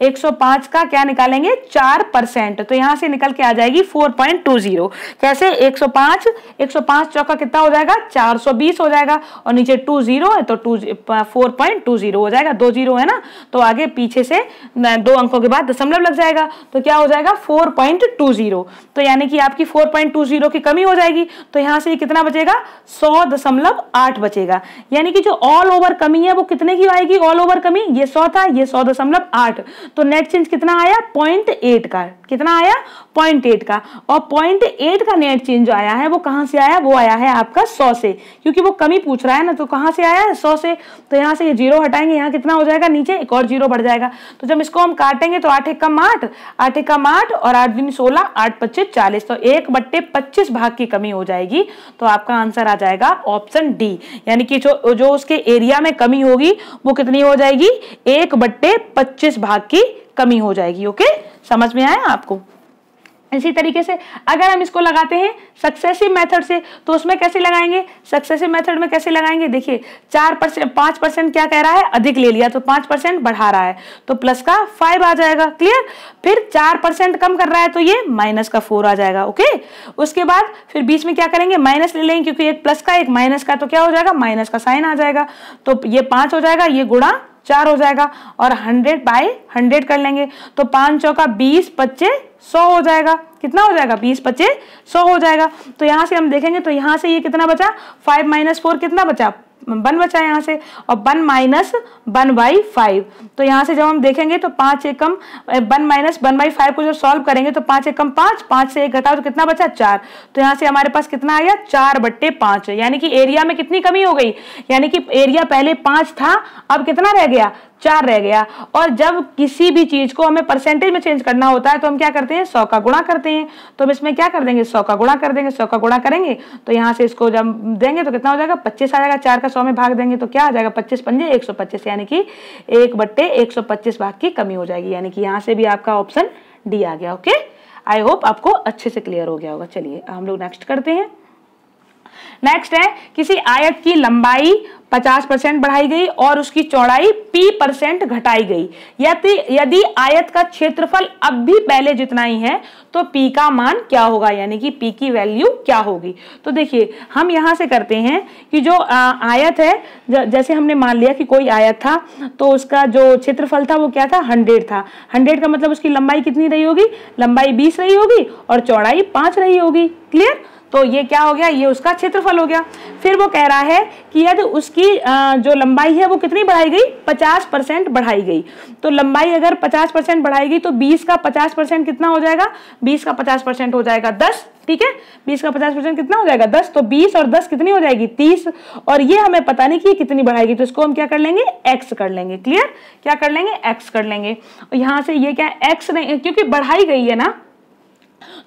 A: 105 का क्या निकालेंगे 4%, तो यहां से निकल के आ जाएगी 4.20। कैसे, 105 चौका कितना हो जाएगा 420 हो जाएगा, और नीचे 20 है तो 4.20 हो जाएगा। 2 0 है ना, तो आगे पीछे से 2 अंकों के बाद दशमलव लग जाएगा, तो क्या हो जाएगा 4.20। तो यानी कि आपकी 4.20 की कमी हो जाएगी। तो यहाँ से कितना बचेगा 100.8 बचेगा। यानी कि जो ऑल ओवर कमी है वो कितने की आएगी, ऑल ओवर कमी ये 100 था, ये 100.8, तो नेट चेंज कितना आया 0.8 का, कितना आया 0.8 का, और 0.8 का नेट चेंज जो आया है वो कहां से आया, वो आया है आपका 100 से, क्योंकि वो कमी पूछ रहा है ना, तो कहां से आया है 100 से। तो यहाँ से ये 0 हटाएंगे, यहाँ कितना हो जाएगा नीचे एक और 0 बढ़ जाएगा। तो जब इसको हम काटेंगे तो 8 एकम 8, 8 एकम 8 और 8 दूनी 16, 8 पच्चे 40, तो 1/25 भाग की कमी हो जाएगी। तो आपका आंसर आ जाएगा ऑप्शन डी, यानी कि जो उसके एरिया में कमी होगी वो कितनी हो जाएगी, 1/25 भाग की कमी हो जाएगी। ओके, समझ में आया आपको। इसी तरीके से अगर हम इसको लगाते हैं सक्सेसिव मेथड से, तो उसमें कैसे लगाएंगे, सक्सेसिव मेथड में कैसे लगाएंगे, देखिए 4% 5% क्या कह रहा है, अधिक ले लिया तो 5% बढ़ा रहा है, तो प्लस का 5 आ जाएगा, क्लियर। फिर 4% कम कर रहा है तो ये माइनस का 4 आ जाएगा। ओके, उसके बाद फिर बीच में क्या करेंगे, माइनस ले लेंगे, क्योंकि एक प्लस का एक माइनस का, तो क्या हो जाएगा, माइनस का साइन आ जाएगा, तो ये 5 हो जाएगा, ये गुणा 4 हो जाएगा, और 100/100 कर लेंगे, तो 5 चौका 20, 25 100 हो जाएगा। कितना हो जाएगा, 20 25 100 हो जाएगा। तो यहाँ से हम देखेंगे तो यहाँ से ये कितना बचा, 5 - 4 कितना बचा, 1 बचा यहाँ से, और 1 - 1/5। तो यहाँ से जब हम देखेंगे तो 5 एकम 1 - 1/5 को जब सॉल्व करेंगे तो 5 एकम 5, 5 से 1 घटाओ तो कितना बचा 4। तो यहाँ से हमारे पास कितना आ गया 4/5, यानी कि एरिया में कितनी कमी हो गई, यानी कि एरिया पहले 5 था, अब कितना रह गया, 4 रह गया। और जब किसी भी चीज को हमें परसेंटेज में चेंज करना होता है तो हम क्या करते हैं, 100 का गुणा करते हैं। तो हम इसमें क्या कर देंगे, 100 का गुणा कर देंगे, 100 का गुणा करेंगे तो यहाँ से इसको जब देंगे तो कितना हो जाएगा, 25 आ जाएगा, 4 का 100 में भाग देंगे तो क्या आ जाएगा, 25 पंजे 125, यानी कि 1/125 भाग की कमी हो जाएगी, यानी कि यहाँ से भी आपका ऑप्शन डी आ गया। ओके, आई होप आपको अच्छे से क्लियर हो गया होगा। चलिए हम लोग नेक्स्ट करते हैं। नेक्स्ट है, किसी आयत की लंबाई 50% बढ़ाई गई और उसकी चौड़ाई p% घटाई गई, यदि आयत का क्षेत्रफल अब भी पहले जितना ही है तो p का मान क्या होगा, यानी कि p की वैल्यू क्या होगी। तो देखिए हम यहां से करते हैं कि जो आयत है, जैसे हमने मान लिया कि कोई आयत था तो उसका जो क्षेत्रफल था वो क्या था, 100 था। 100 का मतलब उसकी लंबाई कितनी रही होगी, लंबाई 20 रही होगी और चौड़ाई 5 रही होगी, क्लियर। तो ये क्या हो गया, ये उसका क्षेत्रफल हो गया। फिर वो कह रहा है कि यदि उसकी जो लंबाई है वो कितनी बढ़ाई गई, 50% बढ़ाई गई। तो लंबाई अगर 50% बढ़ाई गई तो 20 का 50% कितना हो जाएगा, 20 का 50% हो जाएगा 10, ठीक है। 20 का 50% कितना हो जाएगा 10, तो 20 और 10 कितनी हो जाएगी 30, और ये हमें पता नहीं कि ये कितनी बढ़ाएगी, तो इसको हम क्या कर लेंगे, x कर लेंगे, क्लियर। क्या कर लेंगे, x कर लेंगे। और यहाँ से ये क्या x नहीं, क्योंकि बढ़ाई गई है ना,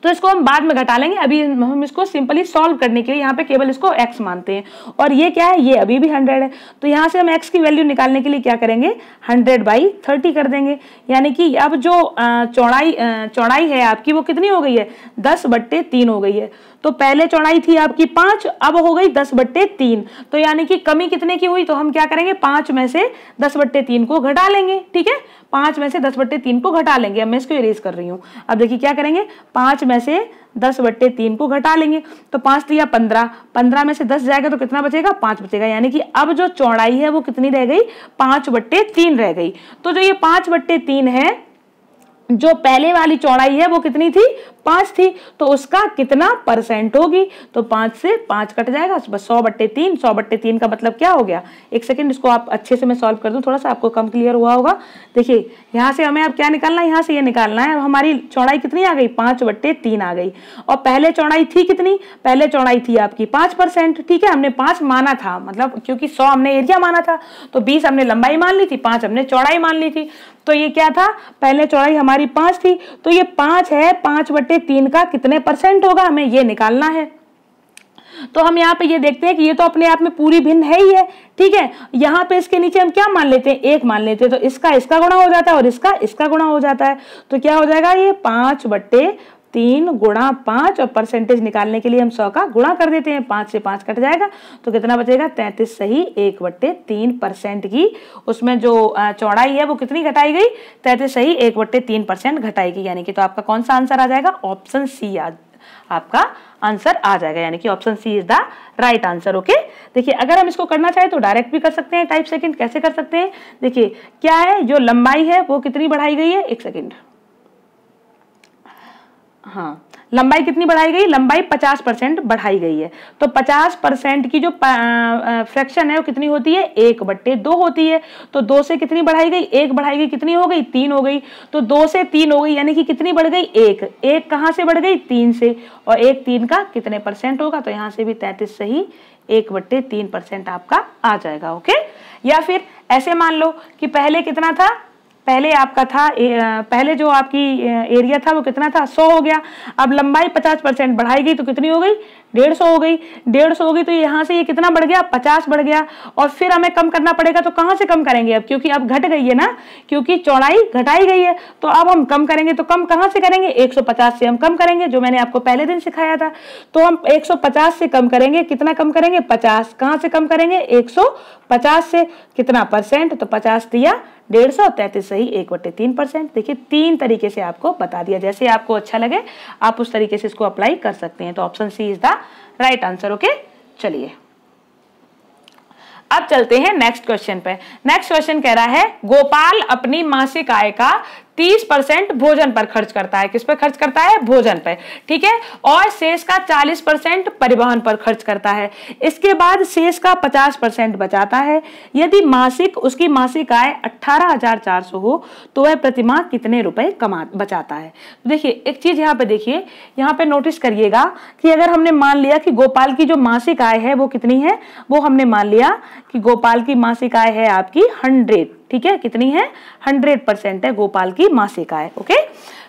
A: तो इसको हम बाद में घटा लेंगे। अभी हम इसको सिंपली सॉल्व करने के लिए यहाँ पे केवल इसको x मानते हैं, और ये क्या है, ये अभी भी 100 है। तो यहाँ से हम x की वैल्यू निकालने के लिए क्या करेंगे, 100/30 कर देंगे, यानी कि अब जो चौड़ाई है आपकी वो कितनी हो गई है, 10/3 हो गई है। तो पहले चौड़ाई थी आपकी 5, अब हो गई 10/3, तो यानी कि कमी कितने की हुई, तो हम क्या करेंगे, 5 में से 10/3 को घटा लेंगे, ठीक है। 5 में से 10/3 को घटा लेंगे। अब मैं इसको इरेज कर रही हूँ। अब देखिए क्या करेंगे, 5 में से 10/3 को घटा लेंगे, तो 5 दिया 15, 15 में से 10 जाएगा तो कितना बचेगा, 5 बचेगा, यानी कि अब जो चौड़ाई है वो कितनी रह गई, 5/3 रह गई। तो जो ये 5/3 है, जो पहले वाली चौड़ाई है वो कितनी थी, 5 थी, तो उसका कितना परसेंट होगी, तो 5 से 5 कट जाएगा, बस 100/3। 100/3 का मतलब क्या हो गया, एक सेकंड इसको आप अच्छे से मैं सॉल्व कर दूं, थोड़ा सा आपको कम क्लियर हुआ होगा। देखिए यहाँ से हमें अब क्या निकालना है, यहाँ से ये निकालना है, अब हमारी चौड़ाई कितनी आ गई, 5/3 आ गई। और पहले चौड़ाई थी कितनी, पहले चौड़ाई थी आपकी 5%, ठीक है। हमने 5 माना था, मतलब क्योंकि 100 हमने एरिया माना था, तो 20 हमने लंबाई मान ली थी, 5 हमने चौड़ाई मान ली थी। तो ये क्या था, पहले चौड़ाई हमारी 5 थी, तो ये 5 है, 5/3 का कितने परसेंट होगा, हमें ये निकालना है। तो हम यहाँ पे ये देखते हैं कि ये तो अपने आप में पूरी भिन्न है ही है, ठीक है। यहाँ पे इसके नीचे हम क्या मान लेते हैं, 1 मान लेते हैं, तो इसका गुणा हो जाता है और इसका गुणा हो जाता है, तो क्या हो जाएगा, ये 5/3 गुणा 5, और परसेंटेज निकालने के लिए हम 100 का गुणा कर देते हैं, 5 से 5 कट जाएगा, तो कितना बचेगा, 33 सही 1/3% की उसमें जो चौड़ाई है वो कितनी घटाई गई, 33 सही 1/3% घटाई गई, यानी कि तो आपका कौन सा आंसर आ जाएगा, ऑप्शन सी आपका आंसर आ जाएगा, यानी कि option C is the right answer. Okay, देखिए अगर हम इसको करना चाहे तो डायरेक्ट भी कर सकते हैं, टाइप सेकंड कैसे कर सकते हैं, देखिए क्या है, जो लंबाई है वो कितनी बढ़ाई गई है, एक सेकंड, हाँ लंबाई कितनी बढ़ाई गई, लंबाई 50% बढ़ाई गई है। तो 50% की जो फ्रैक्शन है वो कितनी होती है, 1/2 होती है। तो 2 से कितनी बढ़ाई गई, 1 बढ़ाई गई, कितनी हो गई, 3 हो गई। तो 2 से 3 हो गई, यानी कि कितनी बढ़ गई, 1 कहां से बढ़ गई, 3 से, और 1 3 का कितने % होगा, तो यहां से भी 33 से ही 1/3% आपका आ जाएगा। ओके, या फिर ऐसे मान लो कि पहले कितना था, पहले आपका था पहले जो आपकी एरिया था वो कितना था, 100 हो गया। अब लंबाई 50% बढ़ाई गई तो कितनी हो गई, 150 हो गई। 150 हो गई तो यहाँ से ये कितना बढ़ गया, 50 बढ़ गया। और फिर हमें कम करना पड़ेगा, तो कहाँ से कम करेंगे अब, क्योंकि अब घट गई है ना, क्योंकि चौड़ाई घटाई गई है। तो अब हम कम करेंगे, तो कम कहाँ से करेंगे, 150 से हम कम करेंगे, जो मैंने आपको पहले दिन सिखाया था। तो हम 150 से कम करेंगे, कितना कम करेंगे, 50। कहाँ से कम करेंगे, 150 से, कितना %, तो 50 दिया 150, 33 सही 1/3%। देखिए 3 तरीके से आपको बता दिया, जैसे आपको अच्छा लगे आप उस तरीके से इसको अप्लाई कर सकते हैं। तो option C is the right answer. Okay, चलिए अब चलते हैं नेक्स्ट क्वेश्चन पे। नेक्स्ट क्वेश्चन कह रहा है, गोपाल अपनी मासिक आय का 30% भोजन पर खर्च करता है। किस पर खर्च करता है, भोजन पर, ठीक है। और शेष का 40% परिवहन पर खर्च करता है। इसके बाद शेष का 50% बचाता है। यदि उसकी मासिक आय 18,400 हो तो वह प्रतिमाह कितने रुपए बचाता है। तो देखिए एक चीज यहाँ पे देखिए, यहाँ पे नोटिस करिएगा कि अगर हमने मान लिया कि गोपाल की जो मासिक आय है वो कितनी है, वो हमने मान लिया कि गोपाल की मासिक आय है आपकी 100, ठीक है, कितनी है, 100% है गोपाल की मासिक आय। ओके,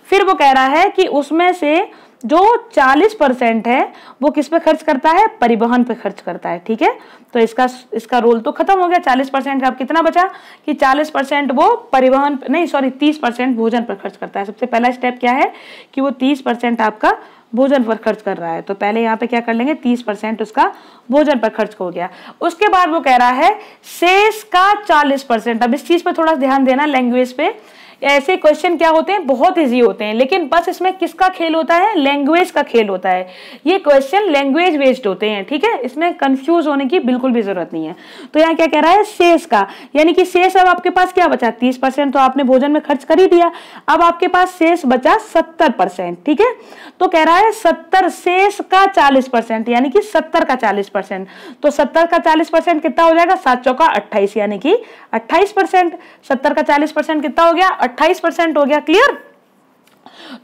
A: फिर वो कह रहा है कि उसमें से जो 40% है वो किस पे खर्च करता है, परिवहन पे खर्च करता है, ठीक है। तो इसका रोल तो खत्म हो गया। 40% का अब कितना बचा कि 40% वो परिवहन नहीं, सॉरी 30% भोजन पर खर्च करता है। सबसे पहला स्टेप क्या है कि वो 30% आपका भोजन पर खर्च कर रहा है। तो पहले यहाँ पे क्या कर लेंगे, 30% उसका भोजन पर खर्च हो गया। उसके बाद वो कह रहा है शेष का 40%। अब इस चीज पे थोड़ा ध्यान देना, लैंग्वेज पे ऐसे क्वेश्चन क्या होते हैं, बहुत इजी होते हैं, लेकिन बस इसमें किसका खेल होता है, लैंग्वेज का खेल होता है। ये क्वेश्चन लैंग्वेज बेस्ड होते हैं, ठीक है, इसमें कंफ्यूज होने की बिल्कुल भी जरूरत नहीं है। तो यहाँ क्या कह रहा है, शेष का, यानी कि शेष अब आपके पास क्या बचा, 30% तो आपने भोजन में खर्च कर ही दिया। अब आपके पास शेष बचा 70%, ठीक है। तो कह रहा है 70 शेष का 40%, यानी कि 70 का 40%। तो 70 का 40% कितना हो जाएगा, 7 चौका 28, यानी कि 28%। 70 का 40% कितना हो गया, 28% हो गया। क्लियर।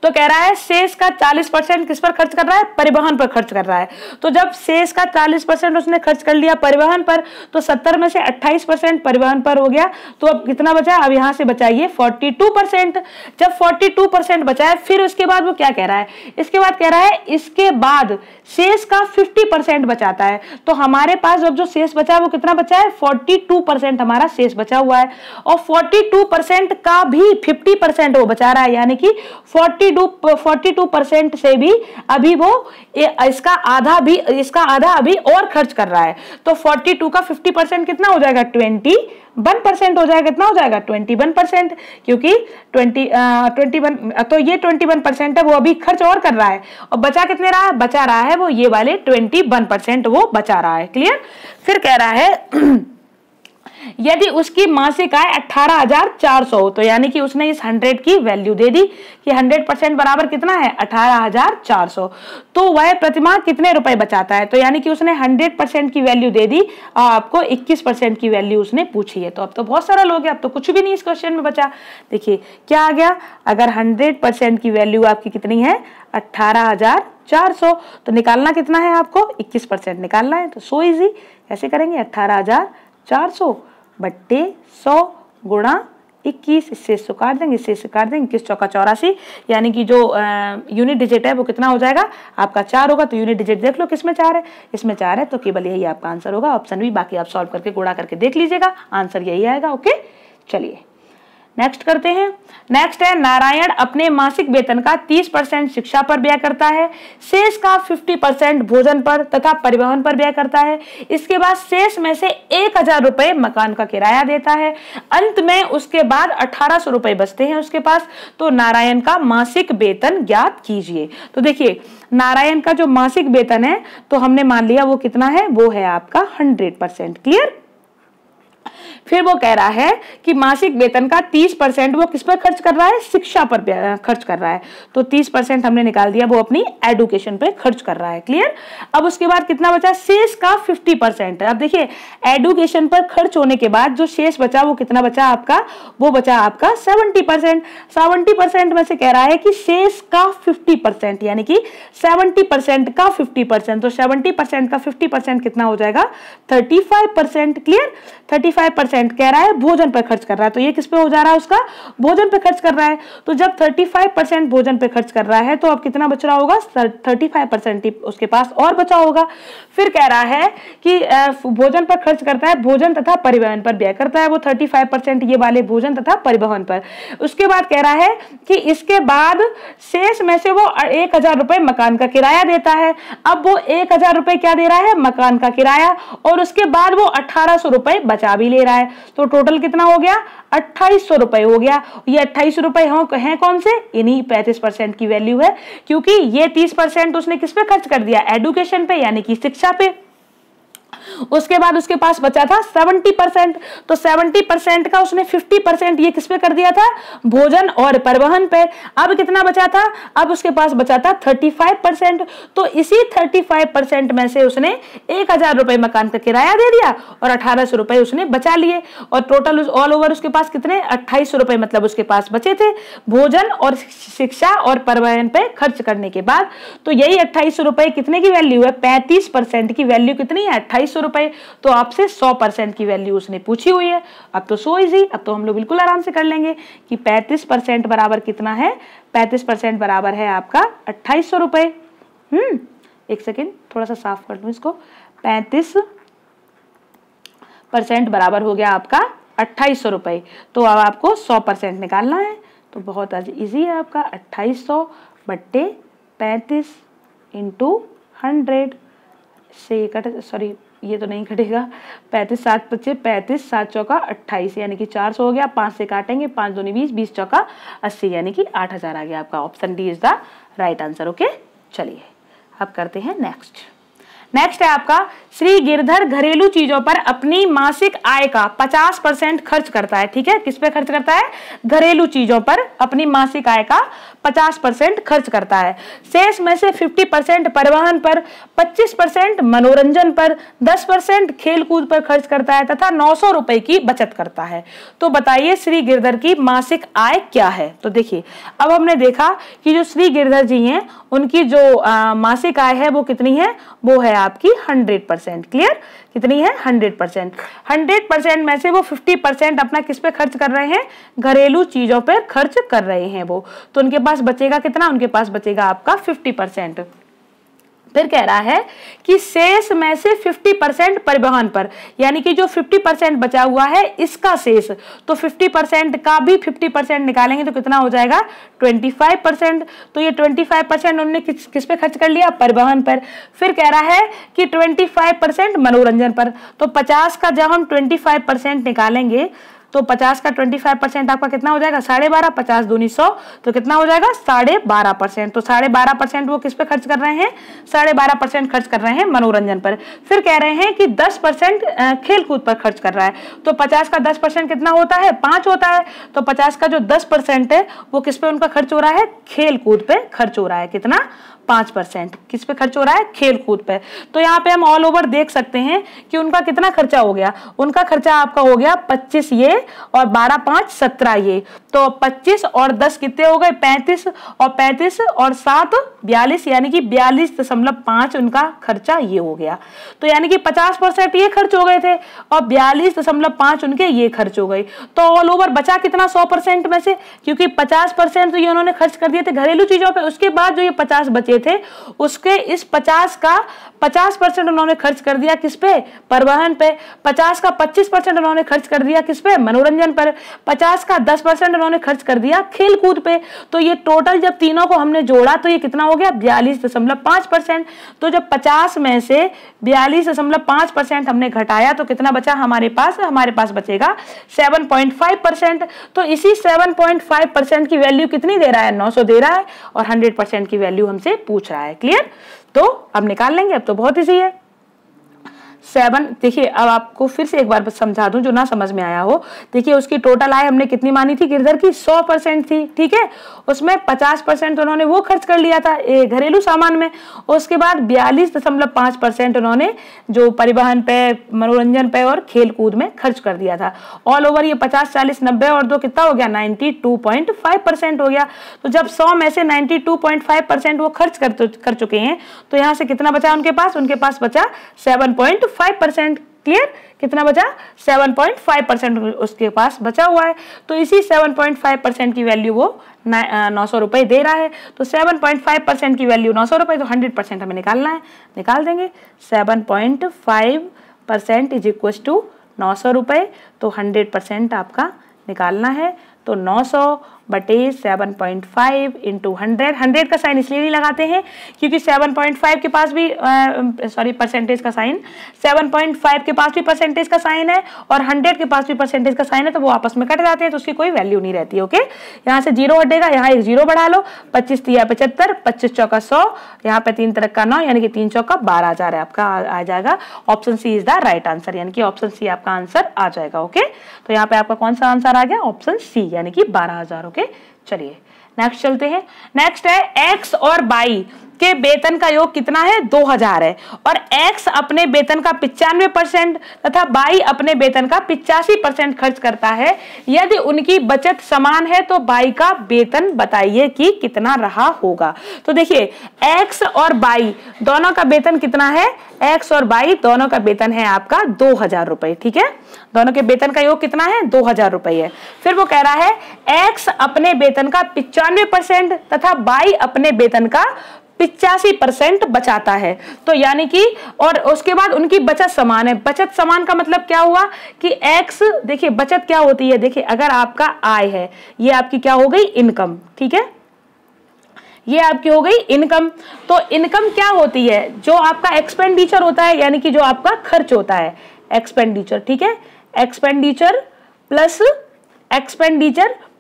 A: तो कह रहा है शेष का 40% किस पर खर्च कर रहा है, परिवहन पर खर्च कर रहा है। तो जब शेष का 40% उसने खर्च कर लिया परिवहन पर, तो 70 में से 28% परिवहन पर हो गया। तो अब कितना बचा, अब यहां से बचाइए 42%। जब 42% बचा है, फिर उसके बाद वो क्या कह रहा है, इसके बाद कह रहा है इसके बाद शेष का 50% बचाता है। तो हमारे पास अब जो शेष बचा है वो कितना बचा है, 42% हमारा शेष बचा हुआ है। और 42% का भी 50% वो बचा रहा है, यानी कि 42% से भी अभी वो इसका आधा अभी और खर्च कर रहा है। तो 42 का 50% कितना हो जाएगा, 21% हो जाएगा। कितना हो जाएगा, 21%, क्योंकि 21, तो ये 21% है, वो अभी खर्च और कर रहा है। और बचा कितने रहा है, बचा रहा है वो ये वाले 21% वो बचा रहा है। क्लियर। फिर कह रहा है यदि उसकी मासिक आय 18,400 हो, तो यानी कि उसने इस 100 की वैल्यू दे दी कि 100% बराबर कितना है, 18,400। तो वह प्रतिमाह कितने रुपए बचाता है। तो यानी कि उसने 100% की वैल्यू दे दी और आपको 21% की वैल्यू उसने पूछी है। तो अब तो बहुत सरल हो गया, अब तो कुछ भी नहीं इस क्वेश्चन में बचा। देखिए क्या आ गया, अगर 100% की वैल्यू आपकी कितनी है, 18,400, तो निकालना कितना है आपको, 21% निकालना है। तो सो इजी, कैसे करेंगे, 18,400 बट्टे 100 गुणा 21, इससे 100 काट देंगे, इससे 100 काट देंगे, 21 चौका 84, यानी कि जो यूनिट डिजिट है वो कितना हो जाएगा आपका 4 होगा। तो यूनिट डिजिट देख लो किसमें 4 है, इसमें 4 है, तो केवल यही आपका आंसर होगा, ऑप्शन बी। बाकी आप सॉल्व करके गुणा करके देख लीजिएगा, आंसर यही आएगा। ओके, चलिए नेक्स्ट करते हैं। नेक्स्ट है, नारायण अपने मासिक वेतन का 30% शिक्षा पर व्यय करता है, शेष का 50% भोजन पर तथा परिवहन पर व्यय करता है। इसके बाद शेष में से 1,000 रुपए मकान का किराया देता है। अंत में उसके बाद 1,800 रुपए बचते हैं उसके पास। तो नारायण का मासिक वेतन ज्ञात कीजिए। तो देखिए नारायण का जो मासिक वेतन है, तो हमने मान लिया वो कितना है, वो है आपका 100%। क्लियर। फिर वो कह रहा है कि मासिक वेतन का 30% वो किस पर खर्च कर रहा है, शिक्षा पर खर्च कर रहा है। तो 30% हमने निकाल दिया, वो अपनी एडुकेशन पे खर्च कर रहा है। क्लियर। अब उसके बाद कितना बचा, शेष का 50%। अब देखिए एडुकेशन पर खर्च होने के बाद जो शेष बचा वो कितना बचा आपका, वो बचा आपका 70%। 70% में से कह रहा है कि शेष का 50%, यानी कि 70% का 50%, तो 70% का 50% कितना हो जाएगा, 35%। क्लियर। 35% कह रहा है भोजन पर खर्च कर रहा है, तो ये किस पे हो जा रहा है, उसका भोजन पे खर्च कर रहा है। तो जब 35% भोजन पे खर्च कर रहा है तो अब कितना बच रहा होगा, 35% ही उसके पास और बचा होगा। फिर कह रहा है कि भोजन पर खर्च करता है, भोजन तथा परिवहन पर व्यय करता है, वो 35% ये वाले भोजन तथा परिवहन पर। उसके बाद कह रहा है कि इसके बाद शेष में से वो 1000 रुपए मकान का किराया देता है। अब वो 1000 रुपए क्या दे रहा है, मकान का किराया, और उसके बाद वो 1800 रुपए बचा भी ले रहा है। तो टोटल कितना हो गया, 2800 रुपए हो गया। ये 2800 रुपए हैं कौन से, इन्हीं 35% की वैल्यू है, क्योंकि ये 30% उसने किस पे खर्च कर दिया, एडुकेशन पे, यानी कि शिक्षा पे। उसके बाद उसके पास बचा था 70%, तो 70% का उसने 50% ये किस पे कर दिया था, भोजन और परिवहन पे। अब कितना बचा था, अब उसके पास बचा था 35%, तो इसी 35% में से उसने 1000 रुपए मकान का किराया दे दिया और 1800 रुपए उसने बचा लिए, और टोटल ऑल ओवर उसके पास कितने 2800 रुपए मतलब उसके पास बचे थे भोजन और शिक्षा और परिवहन पे खर्च करने के बाद। तो यही 2800 रुपए कितने की वैल्यू है, 35% की वैल्यू कितनी है, 2800 रुपए। तो आपसे 100% की वैल्यू उसने पूछी हुई है। अब तो सो इजी, अब तो हम लोग बिल्कुल आराम से कर लेंगे कि 35% बराबर कितना है, 35% बराबर है आपका 2800 रुपए। एक सेकेंड थोड़ा सा साफ कर लूं इसको। 35% बराबर हो गया आपका 2800 रुपए। तो अब आपको 100% निकालना है, तो बहुत इजी है आपका। 2800 बट्टे 35 इंटू 100 से सॉरी ये तो नहीं कटेगा, 35 7 25 35 7 चौका 28, यानी कि 400 हो गया। 5 से काटेंगे, 5 दूनी 20, 20 चौका 80, यानी कि 8000 आ गया आपका। Option D is the right answer. Okay चलिए अब करते हैं नेक्स्ट है आपका, श्री गिरधर घरेलू चीजों पर अपनी मासिक आय का 50% खर्च करता है। ठीक है, किस पे खर्च करता है, घरेलू चीजों पर अपनी मासिक आय का 50% खर्च करता है। शेष में से 50% परिवहन पर, 25% मनोरंजन पर, 10% खेल कूद पर खर्च करता है तथा 900 रुपए की बचत करता है। तो बताइए श्री गिरधर की मासिक आय क्या है। तो देखिए अब हमने देखा कि जो श्री गिरधर जी हैं उनकी जो मासिक आय है वो कितनी है, वो है आपकी 100%। क्लियर, कितनी है 100%। 100% में से वो 50% अपना किस पे खर्च कर रहे हैं, घरेलू चीजों पे खर्च कर रहे हैं वो। तो उनके पास बचेगा कितना, उनके पास बचेगा आपका 50%। फिर कह रहा है कि शेष में से 50% परिवहन पर, यानी कि जो 50% बचा हुआ है इसका शेष, तो 50% का भी 50% निकालेंगे तो कितना हो जाएगा 25%। तो ये 25% उन्होंने किस पे खर्च कर लिया, परिवहन पर। फिर कह रहा है कि 25% मनोरंजन पर। तो 50 का जब हम 25% निकालेंगे तो 50 का 25% आपका कितना हो जाएगा 12.5, 50 दूनी 100, तो कितना हो जाएगा 12.5%। तो 12.5% वो किस पे खर्च कर रहे हैं, 12.5% खर्च कर रहे हैं मनोरंजन पर। फिर कह रहे हैं कि 10% खेल कूद पर खर्च कर रहा है। तो 50 का 10% कितना होता है, 5 होता है। तो 50 का जो 10% है वो किस पे उनका खर्च हो रहा है, खेल कूद पे खर्च हो रहा है। कितना, 5%। किस पे खर्च हो रहा है, खेल कूद पे। तो यहाँ पे हम ऑल ओवर देख सकते हैं कि उनका कितना खर्चा हो गया, उनका खर्चा आपका हो गया 25 ये और 12 5 17 ये। तो 25 और 10 कितने हो गए 35, और 35 और 7 42, यानी कि 42.5 उनका खर्चा ये हो गया। तो यानी कि 50% ये खर्च हो गए थे और 42.5 उनके ये खर्च हो गए। तो ऑल ओवर बचा कितना 100% में से, क्योंकि 50% तो ये उन्होंने खर्च कर दिए थे घरेलू चीजों पे। उसके बाद जो ये 50 बचे थे उसके इस 50 का 50% उन्होंने खर्च कर दिया किस पे, परिवहन पे। 50 का 25% उन्होंने खर्च कर दिया किस पे, मनोरंजन पर। 50 का 10% उन्होंने खर्च कर दिया खेल कूद पे। तो ये टोटल जब तीनों को हमने जोड़ा तो ये कितना हो गया 42.5%। तो जब 50 में से 42.5% हमने घटाया तो कितना बचा हमारे पास बचेगा 7.5%। तो इसी 7.5% की वैल्यू कितनी दे रहा है, 900 दे रहा है, और 100% की वैल्यू हमसे पूछ रहा है। क्लियर, तो अब निकाल लेंगे, अब तो बहुत इजी है। 7, देखिए अब आपको फिर से एक बार समझा दूं जो ना समझ में आया हो। देखिए उसकी टोटल आय हमने कितनी मानी थी गिरधर की, 100% थी, ठीक है। उसमें 50% उन्होंने वो खर्च कर लिया था घरेलू सामान में। उसके बाद 42.5% उन्होंने जो परिवहन पे, मनोरंजन पे और खेल कूद में खर्च कर दिया था। ऑल ओवर ये 50, 40, 90 और 2 कितना हो गया, 92.5% हो गया। तो जब 100 में से 92.5% वो खर्च कर चुके हैं तो यहाँ से कितना बचा उनके पास बचा 7.5%। क्लियर, कितना बचा, 7.5% उसके पास बचा हुआ है। तो इसी 7.5% की वैल्यू वो 900 रुपए दे रहा है। तो 7.5% की वैल्यू 900 रुपए, तो 100% हमें निकालना है, निकाल देंगे। 7.5% इज इक्वल टू 900 रुपए, तो 100% आपका निकालना है। तो 900 बटे 7.5 इंटू 100, 100 का साइन इसलिए नहीं लगाते हैं क्योंकि 7.5 के पास भी परसेंटेज का साइन, 7.5 के पास भी परसेंटेज का साइन है और 100 के पास भी परसेंटेज का साइन है, तो वो आपस में कट जाते हैं, तो उसकी कोई वैल्यू नहीं रहती। ओके, यहाँ से 0 हटेगा, यहाँ एक 0 बढ़ा लो, 25 तिया 75, 25 चौका 100, यहाँ पे 3 तरह का 9, यानी कि 3 चौका 12,000 है आपका आ जाएगा। Option C is the right answer, यानी कि ऑप्शन सी आपका आंसर आ जाएगा। ओके, तो यहाँ पे आपका कौन सा आंसर आ गया, ऑप्शन सी, यानी कि 12,000। ओके, चलिए नेक्स्ट चलते हैं। नेक्स्ट है एक्स और बाई के वेतन का योग कितना है, 2000 है, और एक्स अपने वेतन का 95% तथा बाई अपने वेतन का 85% खर्च करता है। यदि उनकी बचत समान है तो बाई का वेतन बताइए कि कितना रहा होगा। तो देखिए एक्स और बाई दोनों का वेतन कितना है, एक्स और बाई दोनों का वेतन है आपका 2000 रुपए, ठीक है। दोनों के वेतन का योग कितना है, 2000 रुपए है। फिर वो कह रहा है एक्स अपने वेतन का 95% तथा बाई अपने वेतन का 85% बचाता है। तो यानी कि और उसके बाद उनकी बचत समान है। बचत समान का मतलब क्या हुआ कि एक्स, देखिए बचत क्या होती है, देखिए अगर आपका आय है, ये आपकी क्या हो गई, इनकम, ठीक है, ये आपकी हो गई इनकम। तो इनकम क्या होती है, जो आपका एक्सपेंडिचर होता है, यानी कि जो आपका खर्च होता है, एक्सपेंडिचर, ठीक है, एक्सपेंडिचर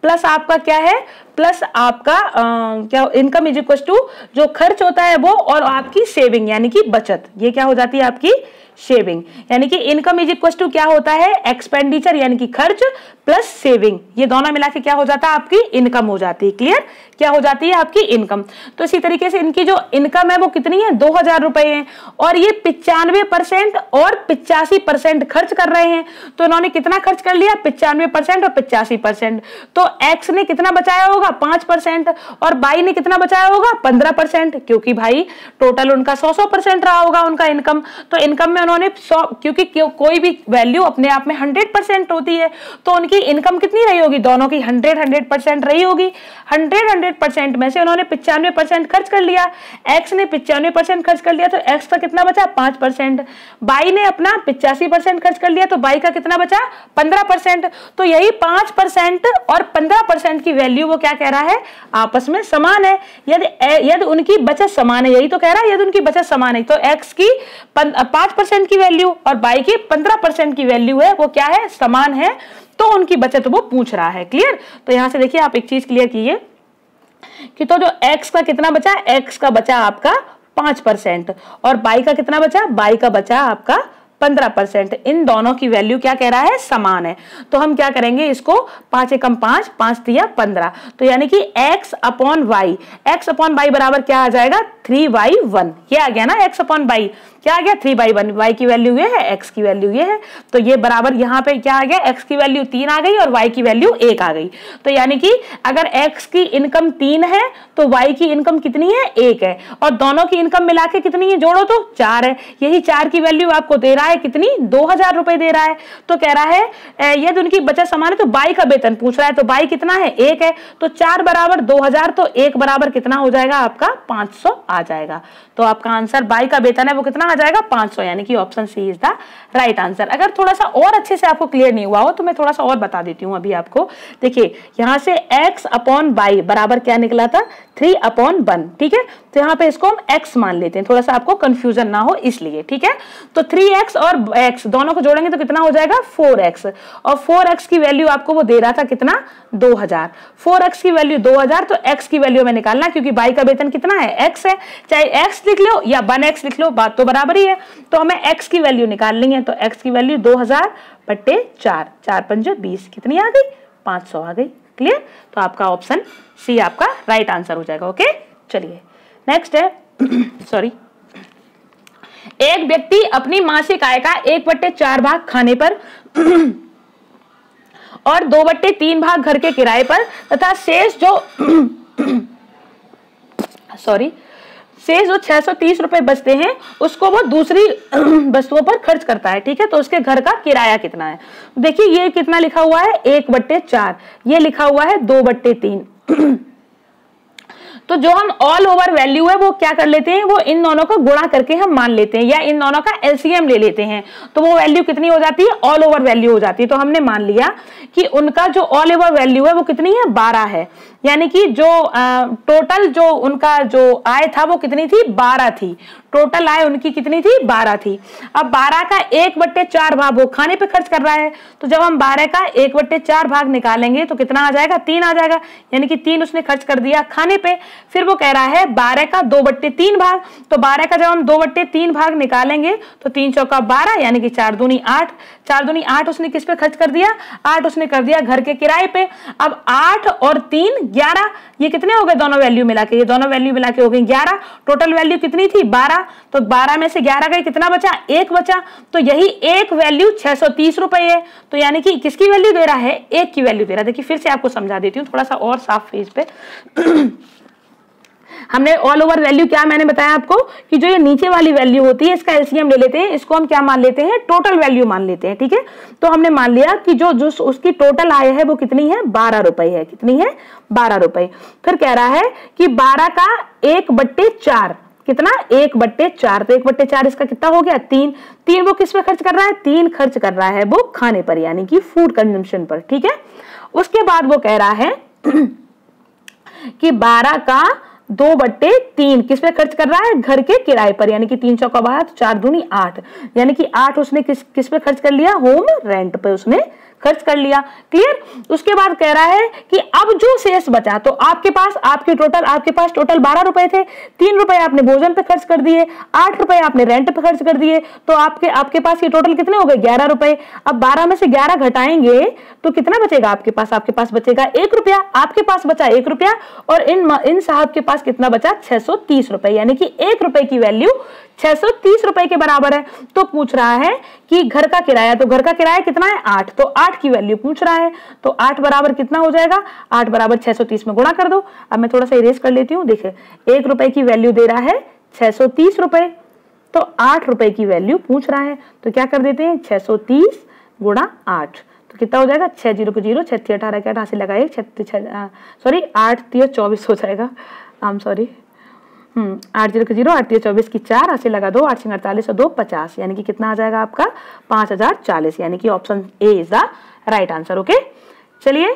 A: प्लस आपका क्या है, प्लस आपका क्या, इनकम इज इक्वल टू जो खर्च होता है वो और आपकी सेविंग यानी कि बचत, ये क्या हो जाती है आपकी सेविंग। यानी कि इनकम इज इक्वल टू क्या होता है, एक्सपेंडिचर यानी कि खर्च प्लस सेविंग, ये दोनों मिला के क्या हो जाता है, आपकी इनकम हो जाती है। क्लियर, क्या हो जाती है आपकी इनकम। तो इसी तरीके से इनकी जो इनकम है वो कितनी है, 2000 रुपए है, और ये 95% और 85% खर्च कर रहे हैं। तो इन्होंने कितना खर्च कर लिया, 95% और 85%। तो एक्स ने कितना बचाया होगा, 5%, और बाई ने कितना बचाया होगा, 15%, क्योंकि भाई टोटल उनका 100% रहा होगा उनका इनकम। तो इनकम में उन्होंने 100, क्योंकि कोई भी वैल्यू अपने आप में 100% होती है, तो उनकी इनकम कितनी रही होगी, दोनों की 100% रही होगी। 100% में से उन्होंने 95% खर्च कर लिया, एक्स ने 95% खर्च कर लिया, तो एक्स का कितना बचा, 5%। बाई ने अपना 85% खर्च कर लिया, तो बाई का कितना बचा, 15%। तो यही 5% और 15% की वैल्यू वो क्या कह रहा है, आपस में समान है। यदि उनकी बचत समान है, यही तो कह रहा है, यदि उनकी बचत समान है, तो एक्स की 5% की वैल्यू और बाई की 15% की वैल्यू है, वो क्या है, समान है, तो उनकी बचत वो पूछ रहा है। क्लियर। तो यहां से देखिए आप एक चीज क्लियर कीजिए कि तो जो एक्स का कितना बचा, एक्स का बचा आपका 5% और बाई का कितना बचा, बाई का बचा आपका 15%। इन दोनों की वैल्यू क्या कह रहा है, समान है। तो हम क्या करेंगे, इसको 5 एकम 5, 5 तिया 15, तो यानी कि x अपॉन वाई बराबर क्या आ जाएगा, 3/1। ये आ गया ना, x अपॉन वाई क्या आ गया, 3/1। वाई की वैल्यू ये है, x की वैल्यू ये है, तो ये बराबर यहाँ पे क्या आ गया, x की वैल्यू 3 आ गई और y की वैल्यू 1 आ गई। तो यानी कि अगर x की इनकम 3 है तो y की इनकम कितनी है, 1 है, और दोनों की इनकम मिला के कितनी है, जोड़ो तो 4 है। यही 4 की वैल्यू आपको दे रहा है कितनी, 2000 रुपए दे रहा है। तो कह रहा है यदि उनकी बचत समान है तो बाई का वेतन पूछ रहा है, तो बाई कितना है, 1 है, तो 4 बराबर 2000, तो 1 बराबर कितना हो जाएगा आपका 500 आ जाएगा। तो आपका आंसर बाई का वेतन है वो कितना आ जाएगा, 500, यानी कि option C is the right answer. अगर थोड़ा सा और अच्छे से आपको क्लियर नहीं हुआ हो तो मैं थोड़ा सा और बता देती हूँ अभी आपको। देखिए यहां से x अपॉन बाई बराबर क्या निकला था, 3/1, ठीक है। तो यहाँ पे इसको हम x मान लेते हैं, थोड़ा सा आपको कंफ्यूजन ना हो इसलिए, ठीक है। तो 3x और x दोनों को जोड़ेंगे तो कितना हो जाएगा 4x, और 4x की वैल्यू आपको वो दे रहा था कितना 2000। 4x की वैल्यू 2000, तो x की वैल्यू हमें निकालना, क्योंकि बाई का वेतन कितना है x है, चाहे x लिख लो या 1x लिख लो, बात तो बराबर ही है। तो हमें x की वैल्यू निकालनी है, तो x की वैल्यू 2000/4, 4 पंजे 20, कितनी आ गई 500 आ गई। क्लियर? तो आपका ऑप्शन सी आपका राइट आंसर हो जाएगा। ओके, चलिए नेक्स्ट है सॉरी, एक व्यक्ति अपनी मासिक आय का 1/4 भाग खाने पर और 2/3 भाग घर के किराए पर तथा शेष जो 630 रुपए बचते हैं उसको वो दूसरी वस्तुओं पर खर्च करता है। ठीक है, तो उसके घर का किराया कितना है? देखिए ये कितना लिखा हुआ है 1/4, ये लिखा हुआ है 2/3। तो जो हम ऑल ओवर वैल्यू है वो क्या कर लेते हैं, वो इन दोनों को गुणा करके हम मान लेते हैं, या इन दोनों का एलसीएम ले लेते हैं। तो वो वैल्यू कितनी हो जाती है, ऑल ओवर वैल्यू हो जाती है। तो हमने मान लिया कि उनका जो ऑल ओवर वैल्यू है वो कितनी है 12 है, यानी कि जो टोटल जो उनका जो आय था वो कितनी थी 12 थी, टोटल आय उनकी कितनी थी 12 थी। अब 12 का 1/4 भाग वो खाने पे खर्च कर रहा है, तो जब हम 12 का 1/4 भाग निकालेंगे तो कितना आ जाएगा 3 आ जाएगा, यानी कि 3 उसने खर्च कर दिया खाने पे। फिर वो कह रहा है 12 का 2/3 भाग, तो 12 का जब हम 2/3 भाग निकालेंगे तो 3 चौका 12, यानी कि 4 दूनी 8, 4 दूनी 8 उसने किस पे खर्च कर दिया, 8 उसने कर दिया घर के किराए पे। अब 8 और 3 11, ये कितने हो गए दोनों वैल्यू मिला के, ये दोनों वैल्यू मिला के हो गई 11, टोटल वैल्यू कितनी थी 12, तो 12 में से 11 गए, कितना बचा 1 बचा, तो यही एक वैल्यू 630 रुपए है। तो यानी कि किसकी वैल्यू दे रहा है, एक की वैल्यू दे रहा है। देखिए फिर से आपको समझा देती हूँ थोड़ा सा और साफ पेज पे। हमने ऑल ओवर वैल्यू क्या मैंने बताया आपको कि जो ये नीचे वाली वैल्यू होती है इसका एलसीएम ले लेते हैं, इसको हम क्या मान लेते हैं टोटल वैल्यू मान लेते हैं। ठीक है, तो हमने मान लिया कि जो उसकी टोटल आय है वो कितनी है 12 रुपए है, कितनी है 12 रुपए। फिर कह रहा है कि 12 का 1/4 कितना 1/4, तो 1/4 इसका कितना हो गया 3, 3 वो किस पे खर्च कर रहा है, 3 खर्च कर रहा है वो खाने पर, यानी कि फूड कंजम्पशन पर। ठीक है, उसके बाद वो कह रहा है कि 12 का 2/3 किस पे खर्च कर रहा है, घर के किराए पर, यानी कि 3 चौका 12, तो 4 दूनी 8, यानी कि 8 उसने किस पे खर्च कर लिया, होम रेंट पे उसने खर्च कर लिया। क्लियर? उसके बाद कह रहा है कि अब जो शेष बचा, तो आपके पास टोटल 12 रुपए थे, 3 रुपए आपने भोजन पे खर्च कर दिए, 8 रुपए आपने रेंट पे खर्च कर दिए, तो आपके पास ये टोटल कितने हो गए 11 रुपए। अब 12 में से 11 घटाएंगे तो कितना बचेगा आपके पास बचेगा 1 रुपया, आपके पास बचा 1 रुपया, और इन साहब के पास कितना बचा 630 रुपए, यानी कि 1 रुपए की वैल्यू 630 रुपए के बराबर है। तो पूछ रहा है कि घर का किराया, तो घर का किराया कितना है 8, तो 8 की वैल्यू पूछ रहा है, तो 8 बराबर कितना हो जाएगा, 8 बराबर 630 में गुणा कर दो। अब मैं थोड़ा सा इरेज कर लेती हूँ। देखिए 1 रुपए की वैल्यू दे रहा है 630 रुपए, तो 8 रुपए की वैल्यू पूछ रहा है, तो क्या कर देते हैं 630 गुणा 8, तो कितना हो जाएगा 6 0 को 0, 6 18 के 8 से लगाए 8 3 24 हो जाएगा, 8 0 को 0, 8 3 24 की 4 ऐसे लगा दो, 8 48 और 2 50, यानी कि कितना आ जाएगा आपका 5040, यानी कि option A is the right answer. Okay, चलिए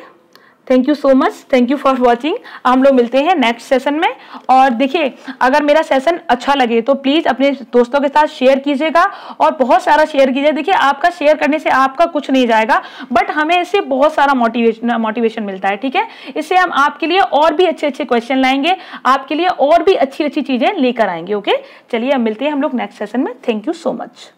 A: thank you so much, thank you for watching. हम लोग मिलते हैं नेक्स्ट सेशन में। और देखिए अगर मेरा सेशन अच्छा लगे तो प्लीज अपने दोस्तों के साथ शेयर कीजिएगा, और बहुत सारा शेयर कीजिए। देखिए आपका शेयर करने से आपका कुछ नहीं जाएगा, बट हमें इससे बहुत सारा मोटिवेशन मिलता है। ठीक है, इससे हम आपके लिए और भी अच्छे अच्छे क्वेश्चन लाएंगे, आपके लिए और भी अच्छी अच्छी चीजें लेकर आएंगे। ओके, चलिए अब मिलते हैं हम लोग नेक्स्ट सेशन में। Thank you so much.